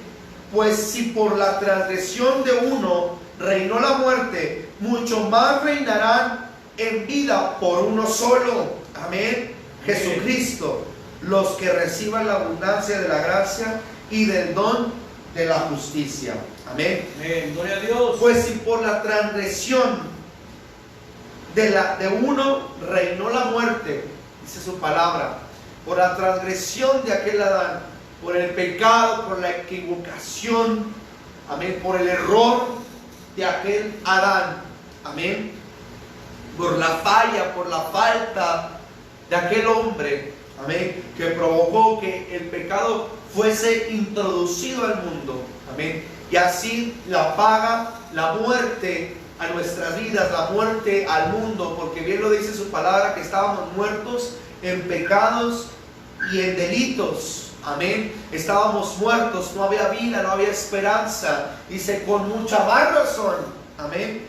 Pues si por la transgresión de uno reinó la muerte, mucho más reinarán en vida por uno solo, amén, Jesucristo, los que reciban la abundancia de la gracia y del don de la justicia, amén. Amén. Gloria a Dios. Pues si por la transgresión de uno reinó la muerte, dice su palabra, por la transgresión de aquel Adán, por el pecado, por la equivocación, amén, por el error de aquel Adán, amén, por la falla, por la falta de aquel hombre, amén, que provocó que el pecado fuese introducido al mundo, amén, y así la paga, la muerte a nuestras vidas, la muerte al mundo, porque bien lo dice su palabra, que estábamos muertos en pecados y en delitos, Amén. Estábamos muertos, no había vida, no había esperanza. Dice, con mucha más razón. Amén.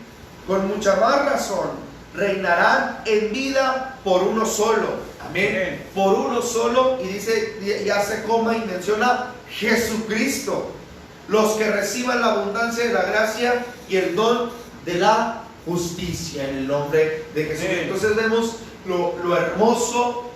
Con mucha más razón reinarán en vida por uno solo. Amén. Por uno solo. Y dice, y hace coma y menciona Jesucristo. Los que reciban la abundancia de la gracia y el don de la justicia en el nombre de Jesús. Entonces vemos lo hermoso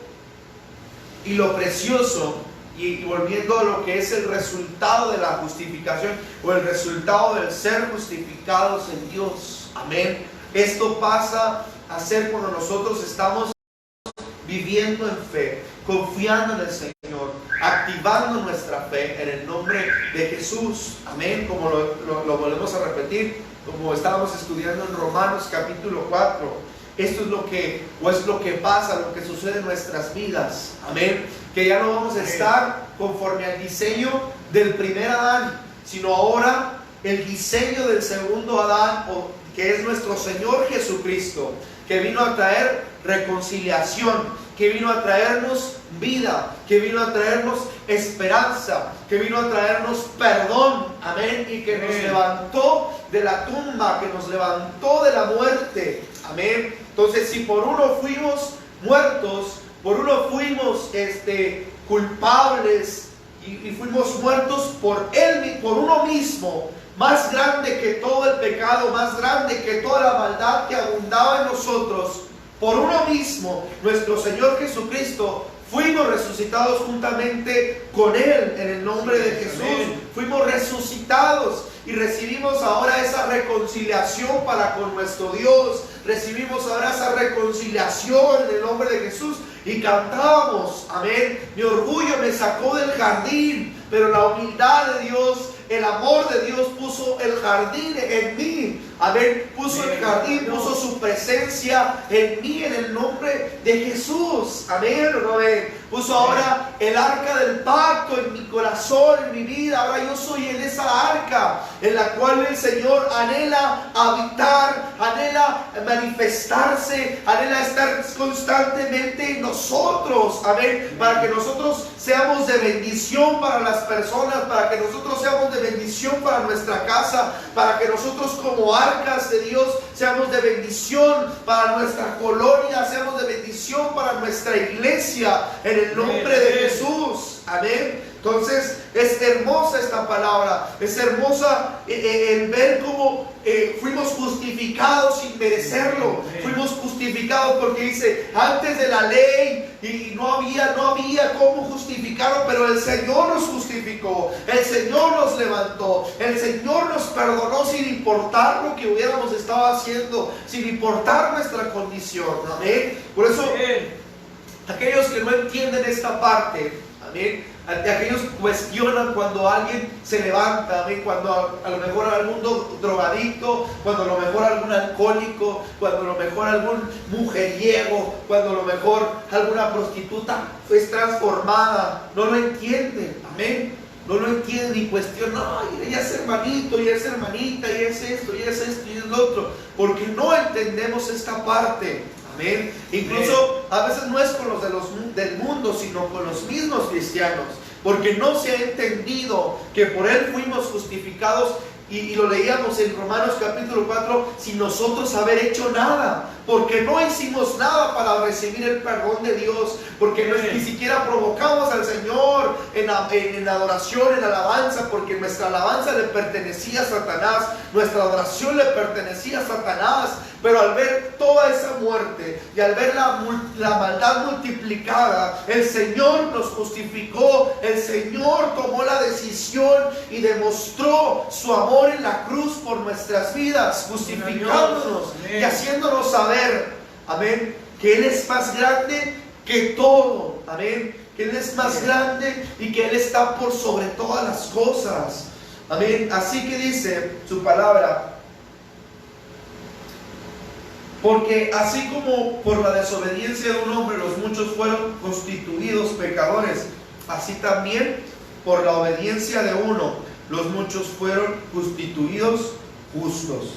y lo precioso. Y volviendo a lo que es el resultado de la justificación o el resultado del ser justificados en Dios. Amén. Esto pasa a ser cuando nosotros estamos viviendo en fe, confiando en el Señor, activando nuestra fe en el nombre de Jesús. Amén. Como lo volvemos a repetir, como estábamos estudiando en Romanos capítulo 4. Esto es lo que pasa, lo que sucede en nuestras vidas. Amén. Que ya no vamos a estar conforme al diseño del primer Adán, sino ahora el diseño del segundo Adán, que es nuestro Señor Jesucristo, que vino a traer reconciliación, que vino a traernos vida, que vino a traernos esperanza, que vino a traernos perdón. Amén. Y que nos levantó de la tumba, que nos levantó de la muerte. Amén. Entonces, si por uno fuimos muertos, por uno fuimos culpables y fuimos muertos por él, por uno mismo, más grande que todo el pecado, más grande que toda la maldad que abundaba en nosotros, por uno mismo, nuestro Señor Jesucristo, fuimos resucitados juntamente con Él en el nombre de Jesús. Amén. Fuimos resucitados y recibimos ahora esa reconciliación para con nuestro Dios. Recibimos ahora esa reconciliación en el nombre de Jesús y cantamos. Amén. Mi orgullo me sacó del jardín, pero la humildad de Dios, el amor de Dios puso el jardín en mí. Amén. Puso el jardín, puso su presencia en mí en el nombre de Jesús. Amén. Puso ahora el arca del pacto en mi corazón, en mi vida. Ahora yo soy en esa arca en la cual el Señor anhela habitar, anhela manifestarse, anhela estar constantemente en nosotros. Amén. Para que nosotros seamos de bendición para las personas, para que nosotros seamos de bendición para nuestra casa, para que nosotros como arcas de Dios seamos de bendición para nuestra colonia, seamos de bendición para nuestra iglesia en el nombre de Jesús. Amén. Entonces es hermosa esta palabra, es hermosa el ver cómo fuimos justificados sin merecerlo. Fuimos justificados porque dice, antes de la ley y no había cómo justificarlo, pero el Señor nos justificó, el Señor nos levantó, el Señor nos perdonó sin importar lo que hubiéramos estado haciendo, sin importar nuestra condición. Amén. Por eso aquellos que no entienden esta parte, amén, aquellos cuestionan cuando alguien se levanta, amén, cuando a lo mejor algún drogadicto, cuando a lo mejor algún alcohólico, cuando a lo mejor algún mujeriego, cuando a lo mejor alguna prostituta es transformada, no lo entienden. Amén. No lo entienden y cuestionan, no, ella es hermanito, ella es hermanita, ella es esto, ella es esto y es lo otro, porque no entendemos esta parte. Amén. Incluso a veces no es con los del mundo, sino con los mismos cristianos, porque no se ha entendido que por Él fuimos justificados. Y lo leíamos en Romanos capítulo 4, sin nosotros haber hecho nada, porque no hicimos nada para recibir el perdón de Dios, porque ni siquiera provocamos al Señor en adoración, en alabanza, porque nuestra alabanza le pertenecía a Satanás, nuestra adoración le pertenecía a Satanás. Pero al ver toda esa muerte y al ver la maldad multiplicada, el Señor nos justificó, el Señor tomó la decisión y demostró su amor en la cruz por nuestras vidas, justificándonos y haciéndonos saber, amén, que Él es más grande que todo, amén, que Él es más grande y que Él está por sobre todas las cosas, amén. Así que dice su palabra, porque así como por la desobediencia de un hombre los muchos fueron constituidos pecadores, así también por la obediencia de uno los muchos fueron constituidos justos.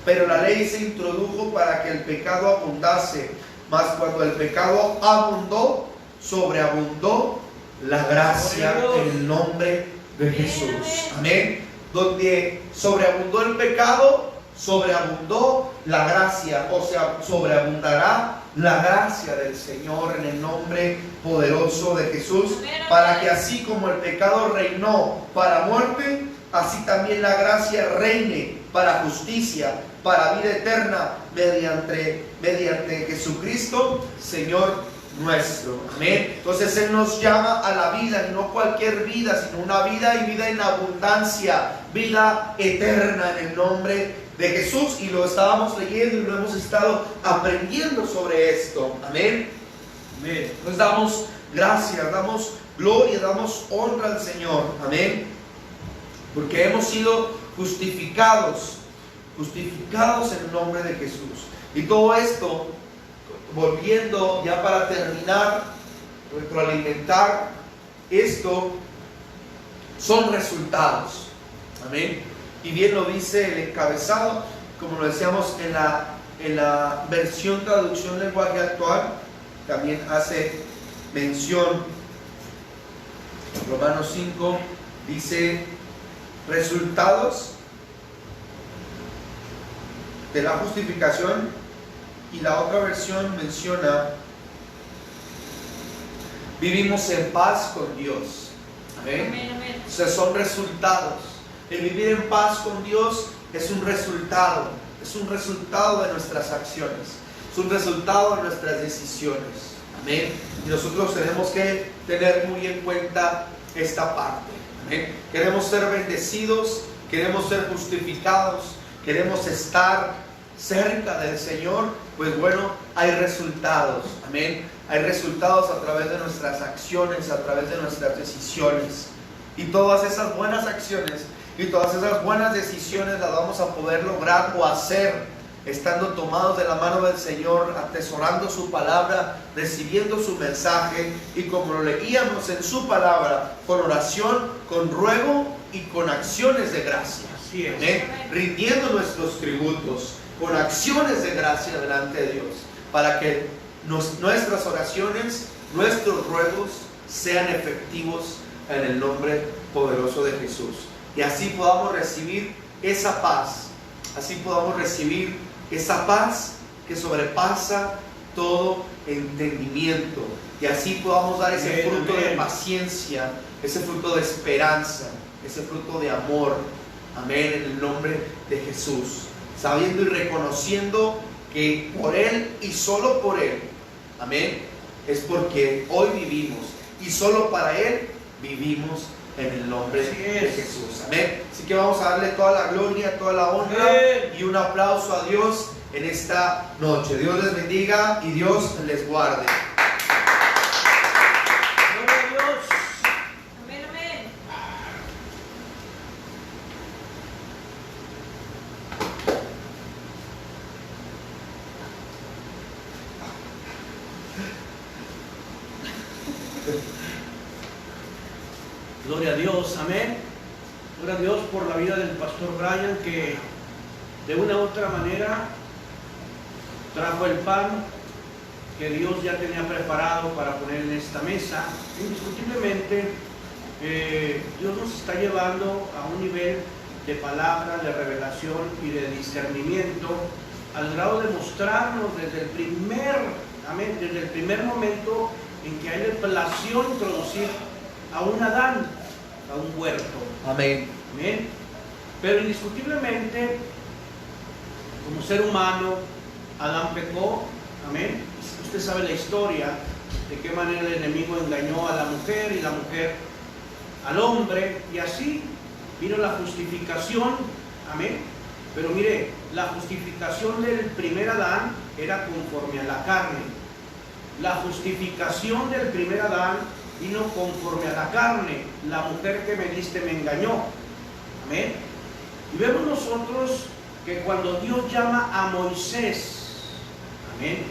Pero la ley se introdujo para que el pecado abundase, mas cuando el pecado abundó, sobreabundó la gracia en el nombre de Jesús. Amén. Donde sobreabundó el pecado, sobreabundó la gracia, o sea, sobreabundará la gracia del Señor en el nombre poderoso de Jesús, para que así como el pecado reinó para muerte, así también la gracia reine para justicia, para vida eterna, mediante Jesucristo, Señor nuestro. Amén. Entonces Él nos llama a la vida, y no cualquier vida, sino una vida y vida en abundancia, vida eterna en el nombre de Jesús. Y lo estábamos leyendo y lo hemos estado aprendiendo sobre esto. Amén. Amén. Nos damos gracias, damos gloria, damos honra al Señor. Amén. Porque hemos sido justificados en el nombre de Jesús. Y todo esto, volviendo ya para terminar, retroalimentar esto, son resultados. Amén. Y bien lo dice el encabezado, como lo decíamos en la versión traducción lenguaje actual, también hace mención. Romanos 5 dice: resultados de la justificación. Y la otra versión menciona: vivimos en paz con Dios. Amén. Amén, amén. O sea, son resultados. El vivir en paz con Dios es un resultado de nuestras acciones, es un resultado de nuestras decisiones. Amén. Y nosotros tenemos que tener muy en cuenta esta parte. Amén. Queremos ser bendecidos, queremos ser justificados, queremos estar cerca del Señor. Pues bueno, hay resultados. Amén. Hay resultados a través de nuestras acciones, a través de nuestras decisiones. Y todas esas buenas acciones y todas esas buenas decisiones las vamos a poder lograr o hacer estando tomados de la mano del Señor, atesorando su palabra, recibiendo su mensaje, y como lo leíamos en su palabra, con oración, con ruego y con acciones de gracia. Así es. Amén. Rindiendo nuestros tributos con acciones de gracia delante de Dios, para que nuestras oraciones, nuestros ruegos sean efectivos en el nombre poderoso de Jesús. Y así podamos recibir esa paz, así podamos recibir esa paz que sobrepasa todo entendimiento, y así podamos dar ese fruto de paciencia, ese fruto de esperanza, ese fruto de amor. Amén, en el nombre de Jesús, sabiendo y reconociendo que por Él y solo por Él, amén, es porque hoy vivimos, y solo para Él vivimos en el nombre de Jesús. Amén. Así que vamos a darle toda la gloria, toda la honra, amén, y un aplauso a Dios en esta noche. Dios les bendiga y Dios les guarde. Gloria a Dios. Amén, amén. Gloria a Dios, amén. Gloria a Dios por la vida del pastor Brian, que de una u otra manera trajo el pan que Dios ya tenía preparado para poner en esta mesa. Indiscutiblemente, Dios nos está llevando a un nivel de palabra, de revelación y de discernimiento, al grado de mostrarnos desde el primer momento en que a Él le plació introducir a un Adán, a un huerto. Amén. Amén. Pero indiscutiblemente, como ser humano, Adán pecó. Amén. Usted sabe la historia de qué manera el enemigo engañó a la mujer y la mujer al hombre, y así vino la justificación. Amén. Pero mire, la justificación del primer Adán era conforme a la carne. La justificación del primer Adán vino conforme a la carne. La mujer que me diste me engañó. Amén. Y vemos nosotros que cuando Dios llama a Moisés, amén,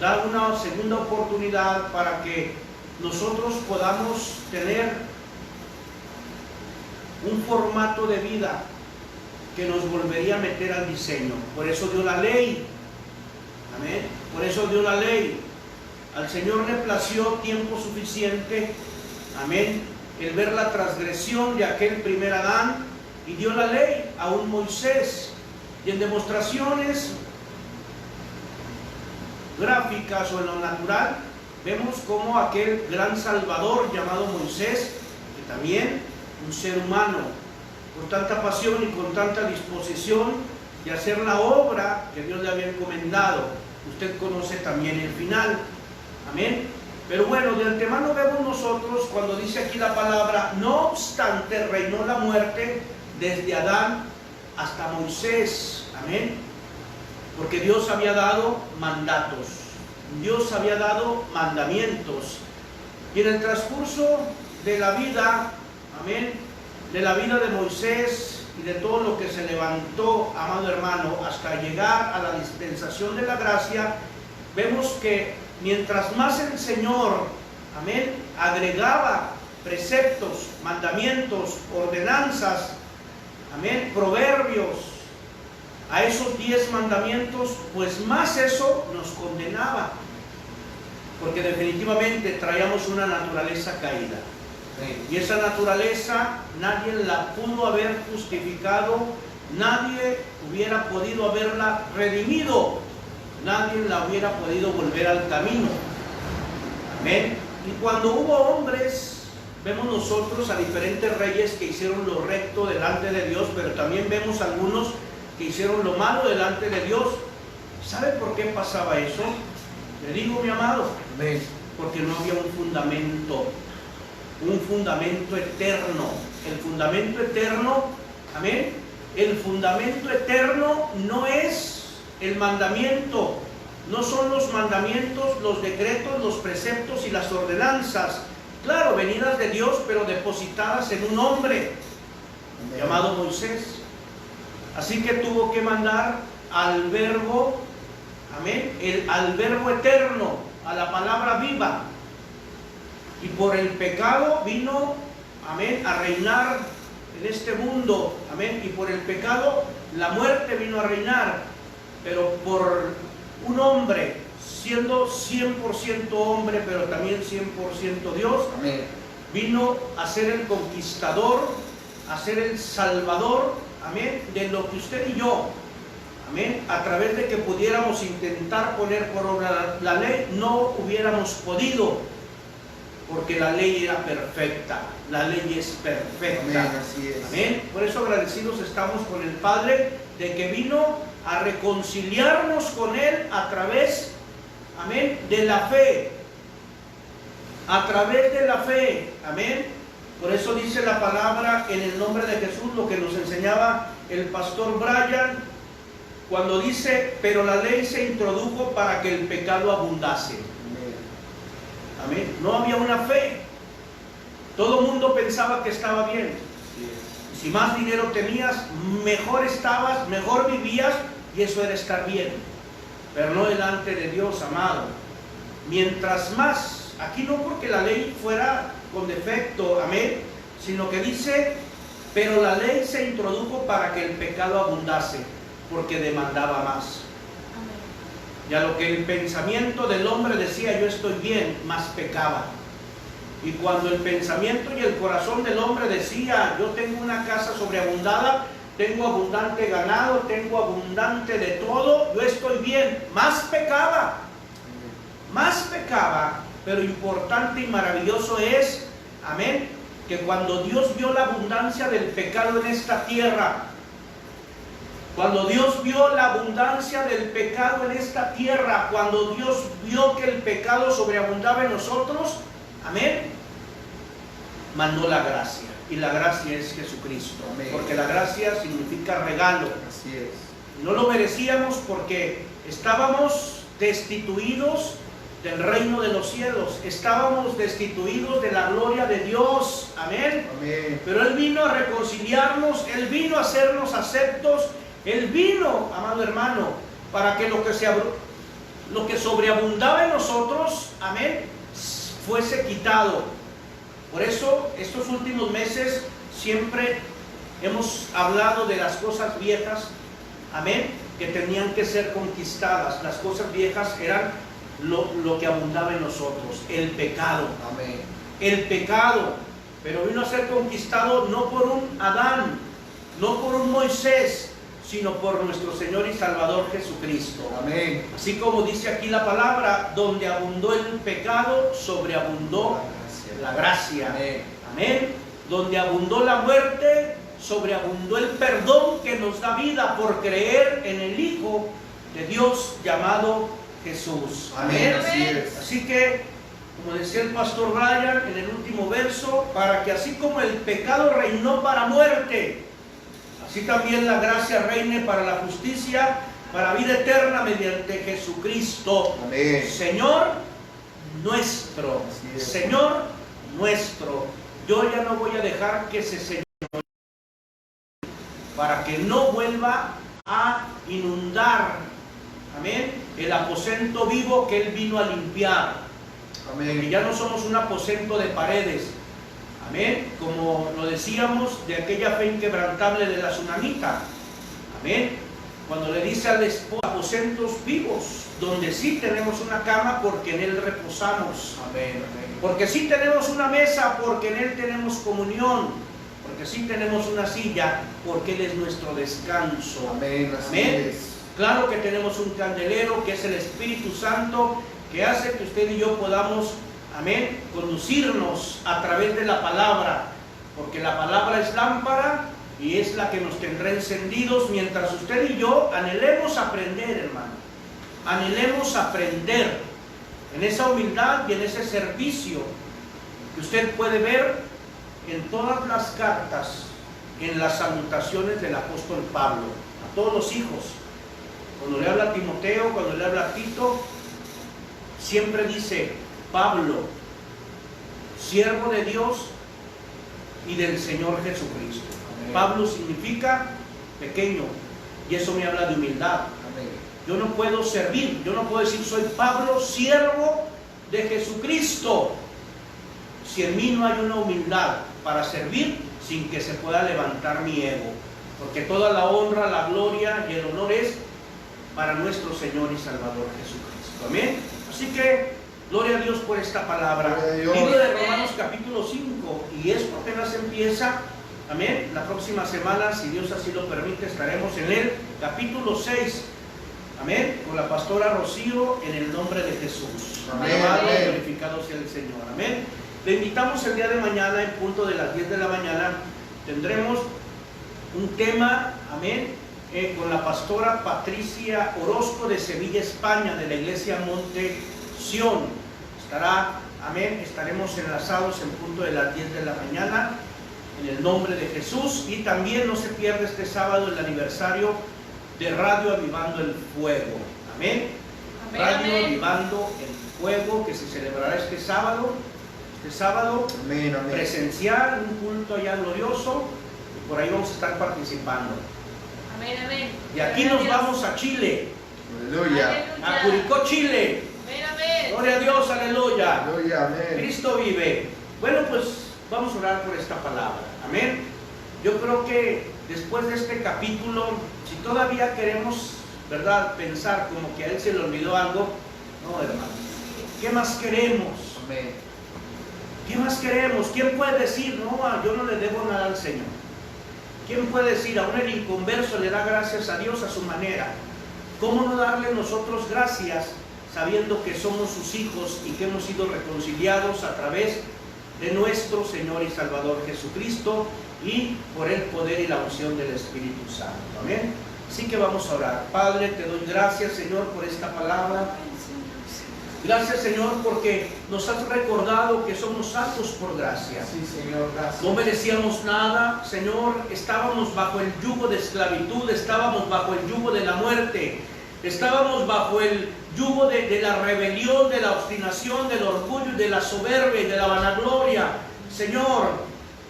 da una segunda oportunidad para que nosotros podamos tener un formato de vida que nos volvería a meter al diseño. Por eso dio la ley. Amén. Por eso dio la ley. Al Señor le plació tiempo suficiente amén, el ver la transgresión de aquel primer Adán, y dio la ley a un Moisés. Y en demostraciones gráficas o en lo natural, vemos como aquel gran Salvador llamado Moisés, que también un ser humano, con tanta pasión y con tanta disposición de hacer la obra que Dios le había encomendado. Usted conoce también el final, amén. Pero bueno, de antemano vemos nosotros cuando dice aquí la palabra, no obstante reinó la muerte desde Adán hasta Moisés, amén, porque Dios había dado mandatos, Dios había dado mandamientos, y en el transcurso de la vida, amén, de la vida de Moisés y de todo lo que se levantó, amado hermano, hasta llegar a la dispensación de la gracia, vemos que mientras más el Señor, amén, agregaba preceptos, mandamientos, ordenanzas, amén, proverbios a esos 10 mandamientos, pues más eso nos condenaba, porque definitivamente traíamos una naturaleza caída. Y esa naturaleza nadie la pudo haber justificado, nadie hubiera podido haberla redimido, nadie la hubiera podido volver al camino. Amén. Y cuando hubo hombres, vemos nosotros a diferentes reyes que hicieron lo recto delante de Dios, pero también vemos algunos que hicieron lo malo delante de Dios. ¿Sabe por qué pasaba eso? Le digo, mi amado, porque no había un fundamento eterno. El fundamento eterno, amén, el fundamento eterno no es el mandamiento, no son los mandamientos, los decretos, los preceptos y las ordenanzas, claro, venidas de Dios, pero depositadas en un hombre llamado Moisés. Así que tuvo que mandar al verbo, amén, al verbo eterno, a la palabra viva. Y por el pecado vino, amén, a reinar en este mundo, amén. Y por el pecado la muerte vino a reinar. Pero por un hombre, siendo 100% hombre, pero también 100% Dios, amén, vino a ser el conquistador, a ser el salvador, amén, de lo que usted y yo, amén, a través de que pudiéramos intentar poner por obra la ley, no hubiéramos podido, porque la ley era perfecta, la ley es perfecta. Amén, así es. Amén. Por eso agradecidos estamos con el Padre de que vino a reconciliarnos con Él a través, amén, de la fe, a través de la fe, amén. Por eso dice la palabra en el nombre de Jesús, lo que nos enseñaba el pastor Brian, cuando dice, pero la ley se introdujo para que el pecado abundase. Amén. No había una fe. Todo el mundo pensaba que estaba bien. Si más dinero tenías, mejor estabas, mejor vivías, y eso era estar bien. Pero no delante de Dios, amado. Mientras más, aquí no porque la ley fuera con defecto, amén, sino que dice, pero la ley se introdujo para que el pecado abundase, porque demandaba más. Ya lo que el pensamiento del hombre decía, yo estoy bien, más pecaba. Y cuando el pensamiento y el corazón del hombre decía, yo tengo una casa sobreabundada, tengo abundante ganado, tengo abundante de todo, yo estoy bien, más pecaba. Más pecaba, pero importante y maravilloso es, amén, que cuando Dios vio la abundancia del pecado en esta tierra, cuando Dios vio la abundancia del pecado en esta tierra, cuando Dios vio que el pecado sobreabundaba en nosotros, amén, mandó la gracia. Y la gracia es Jesucristo. Amén. Porque la gracia significa regalo. Así es. No lo merecíamos porque estábamos destituidos del reino de los cielos. Estábamos destituidos de la gloria de Dios. Amén. Amén. Pero Él vino a reconciliarnos, Él vino a hacernos aceptos. Él vino, amado hermano, para que lo que sobreabundaba en nosotros, amén, fuese quitado. Por eso, estos últimos meses siempre hemos hablado de las cosas viejas, amén, que tenían que ser conquistadas. Las cosas viejas eran lo que abundaba en nosotros, el pecado. Amén. el pecado, pero vino a ser conquistado no por un Adán, no por un Moisés, sino por nuestro Señor y Salvador Jesucristo. Amén. Así como dice aquí la palabra, donde abundó el pecado, sobreabundó la gracia. Amén. Amén. Donde abundó la muerte, sobreabundó el perdón que nos da vida por creer en el Hijo de Dios llamado Jesús. Amén. Así es. Así que, como decía el pastor Brian en el último verso, para que así como el pecado reinó para muerte, así también la gracia reine para la justicia, para vida eterna mediante Jesucristo. Amén. Señor nuestro. Así es. Señor nuestro. Yo ya no voy a dejar que ese Señor, para que no vuelva a inundar, amén, el aposento vivo que Él vino a limpiar. Amén. Que ya no somos un aposento de paredes, amén, como lo decíamos de aquella fe inquebrantable de la tsunamita, amén, cuando le dice al esposo, aposentos vivos, donde sí tenemos una cama porque en Él reposamos, Amén. Amén. porque sí tenemos una mesa porque en Él tenemos comunión, porque sí tenemos una silla porque Él es nuestro descanso. Amén. Así Amén. es. Claro que tenemos un candelero que es el Espíritu Santo, que hace que usted y yo podamos, amén, conducirnos a través de la palabra, porque la palabra es lámpara y es la que nos tendrá encendidos mientras usted y yo anhelemos aprender, hermano. Anhelemos aprender en esa humildad y en ese servicio que usted puede ver en todas las cartas, en las salutaciones del apóstol Pablo, a todos los hijos. Cuando le habla a Timoteo, cuando le habla a Tito, siempre dice Pablo, siervo de Dios y del Señor Jesucristo. Amén. Pablo significa pequeño, y eso me habla de humildad. Amén. Yo no puedo servir, yo no puedo decir soy Pablo, siervo de Jesucristo, si en mí no hay una humildad para servir sin que se pueda levantar mi ego, porque toda la honra, la gloria y el honor es para nuestro Señor y Salvador Jesucristo. Amén. Así que gloria a Dios por esta palabra. Gloria a Dios. Libro de Romanos capítulo 5, y esto apenas empieza. Amén. La próxima semana, si Dios así lo permite, estaremos en el capítulo 6. Amén. Con la pastora Rocío, en el nombre de Jesús. Amén. Alabado y Amén. glorificado sea el Señor. Amén. Le invitamos el día de mañana, en punto de las 10 de la mañana. Tendremos un tema, amén, con la pastora Patricia Orozco de Sevilla, España, de la iglesia Monte Sión. Estará, amén, estaremos enlazados en punto de las 10 de la mañana, en el nombre de Jesús. Y también no se pierda este sábado el aniversario de Radio Avivando el Fuego. Amén. Amén, Radio amén. Avivando el Fuego, que se celebrará este sábado, Amén. Amén. presencial, un culto allá glorioso, y por ahí vamos a estar participando. Amén, amén. Y aquí nos vamos a Chile, Aleluya. a Curicó, Chile. Amén, amén. Gloria a Dios, aleluya. Aleluya. Amén. Cristo vive. Bueno, pues vamos a orar por esta palabra. Amén. Yo creo que después de este capítulo, si todavía queremos, ¿verdad?, pensar como que a Él se le olvidó algo, no, hermano. ¿Qué más queremos? Amén. ¿Qué más queremos? ¿Quién puede decir, no, yo no le debo nada al Señor? ¿Quién puede decir, aún el inconverso le da gracias a Dios a su manera? ¿Cómo no darle nosotros gracias sabiendo que somos sus hijos y que hemos sido reconciliados a través de nuestro Señor y Salvador Jesucristo y por el poder y la unción del Espíritu Santo? Amén. Así que vamos a orar. Padre, te doy gracias, Señor, por esta palabra. Gracias, Señor, porque nos has recordado que somos salvos por gracia. Sí, Señor, gracias. No merecíamos nada, Señor, estábamos bajo el yugo de esclavitud, estábamos bajo el yugo de la muerte, estábamos bajo el yugo de la rebelión, de la obstinación, del orgullo, de la soberbia y de la vanagloria, Señor,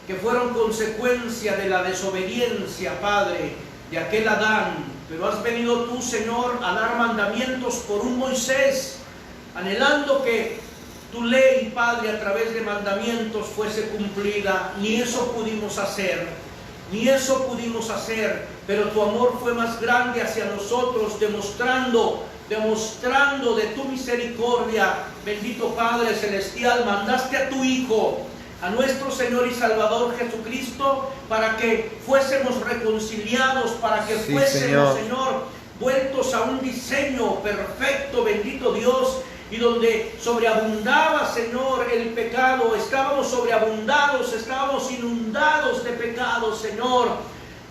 que fueron consecuencia de la desobediencia, Padre, de aquel Adán. Pero has venido tú, Señor, a dar mandamientos por un Moisés, anhelando que tu ley, Padre, a través de mandamientos fuese cumplida. Ni eso pudimos hacer, pero tu amor fue más grande hacia nosotros, demostrando demostrando de tu misericordia, bendito Padre Celestial, mandaste a tu Hijo, a nuestro Señor y Salvador Jesucristo, para que fuésemos reconciliados, para que fuésemos, Señor, vueltos a un diseño perfecto, bendito Dios, y donde sobreabundaba, Señor, el pecado. Estábamos sobreabundados, estábamos inundados de pecado, Señor.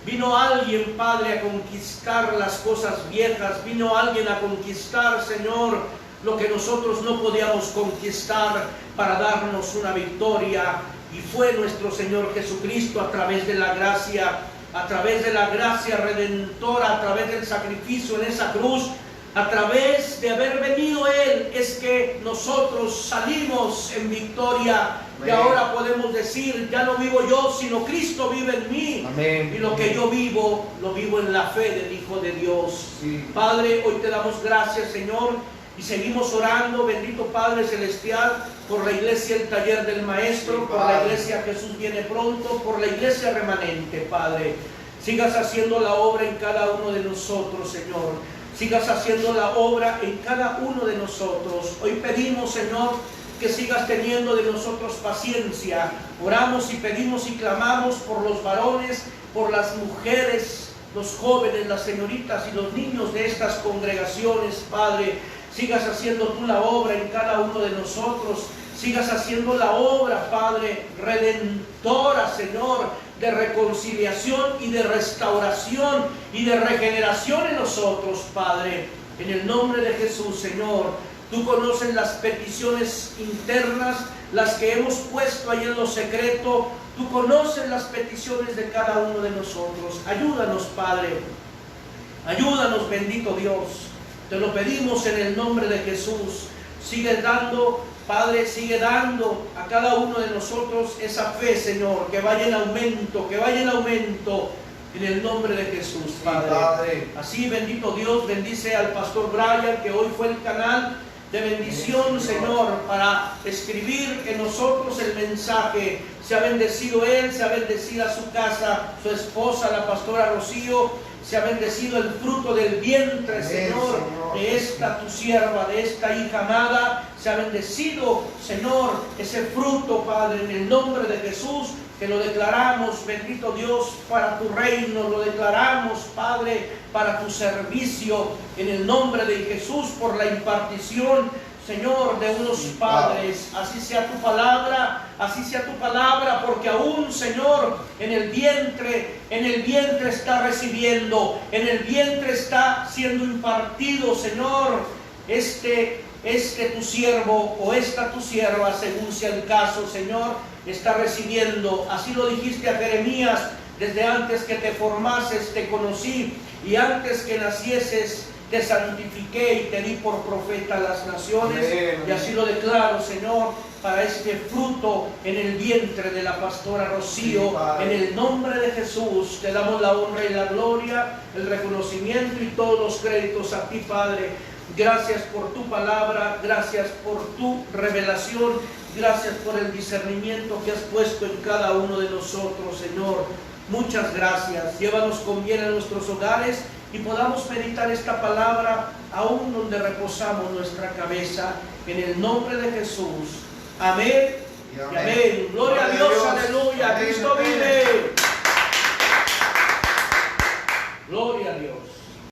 Vino alguien, Padre, a conquistar las cosas viejas. Vino alguien a conquistar, Señor, lo que nosotros no podíamos conquistar, para darnos una victoria. Y fue nuestro Señor Jesucristo, a través de la gracia redentora, a través del sacrificio en esa cruz, a través de haber venido Él, es que nosotros salimos en victoria. Amén. Y ahora podemos decir, ya no vivo yo, sino Cristo vive en mí. Amén. Y lo que yo vivo, lo vivo en la fe del Hijo de Dios. Sí. Padre, hoy te damos gracias, Señor, y seguimos orando, bendito Padre Celestial, por la iglesia El Taller del Maestro, sí, por la iglesia Jesús Viene Pronto, por la iglesia remanente, Padre. Sigas haciendo la obra en cada uno de nosotros, Señor. Sigas haciendo la obra en cada uno de nosotros. Hoy pedimos, Señor, que sigas teniendo de nosotros paciencia. Oramos y pedimos y clamamos por los varones, por las mujeres, los jóvenes, las señoritas y los niños de estas congregaciones, Padre. Sigas haciendo tú la obra en cada uno de nosotros. Sigas haciendo la obra, Padre, redentora, Señor, de reconciliación y de restauración y de regeneración en nosotros, Padre. En el nombre de Jesús, Señor, tú conoces las peticiones internas, las que hemos puesto ahí en lo secreto. Tú conoces las peticiones de cada uno de nosotros. Ayúdanos, Padre. Ayúdanos, bendito Dios. Te lo pedimos en el nombre de Jesús. Sigue dando, Padre, sigue dando a cada uno de nosotros esa fe, Señor, que vaya en aumento, en el nombre de Jesús, Padre. Sí, Padre. Así, bendito Dios, bendice al pastor Brian, que hoy fue el canal de bendición, sí, Señor, para escribir en nosotros el mensaje. Se ha bendecido él, se ha bendecido a su casa, su esposa, la pastora Rocío. Se ha bendecido el fruto del vientre, Señor, de esta tu sierva, de esta hija amada. Se ha bendecido, Señor, ese fruto, Padre, en el nombre de Jesús, que lo declaramos, bendito Dios, para tu reino. Lo declaramos, Padre, para tu servicio, en el nombre de Jesús, por la impartición, Señor, de unos padres. Así sea tu palabra, porque aún, Señor, en el vientre está recibiendo, en el vientre está siendo impartido, Señor, este tu siervo o esta tu sierva, según sea el caso, Señor, está recibiendo. Así lo dijiste a Jeremías: desde antes que te formases te conocí, y antes que nacieses te santifiqué y te di por profeta a las naciones. Amén. Y así lo declaro, Señor, para este fruto en el vientre de la pastora Rocío. Sí, en el nombre de Jesús te damos la honra y la gloria, el reconocimiento y todos los créditos a ti, Padre. Gracias por tu palabra, gracias por tu revelación, gracias por el discernimiento que has puesto en cada uno de nosotros, Señor. Muchas gracias. Llévanos con bien a nuestros hogares y podamos meditar esta palabra aún donde reposamos nuestra cabeza, en el nombre de Jesús. Amén y amén. Gloria a Dios, aleluya. Cristo vive. Gloria a Dios.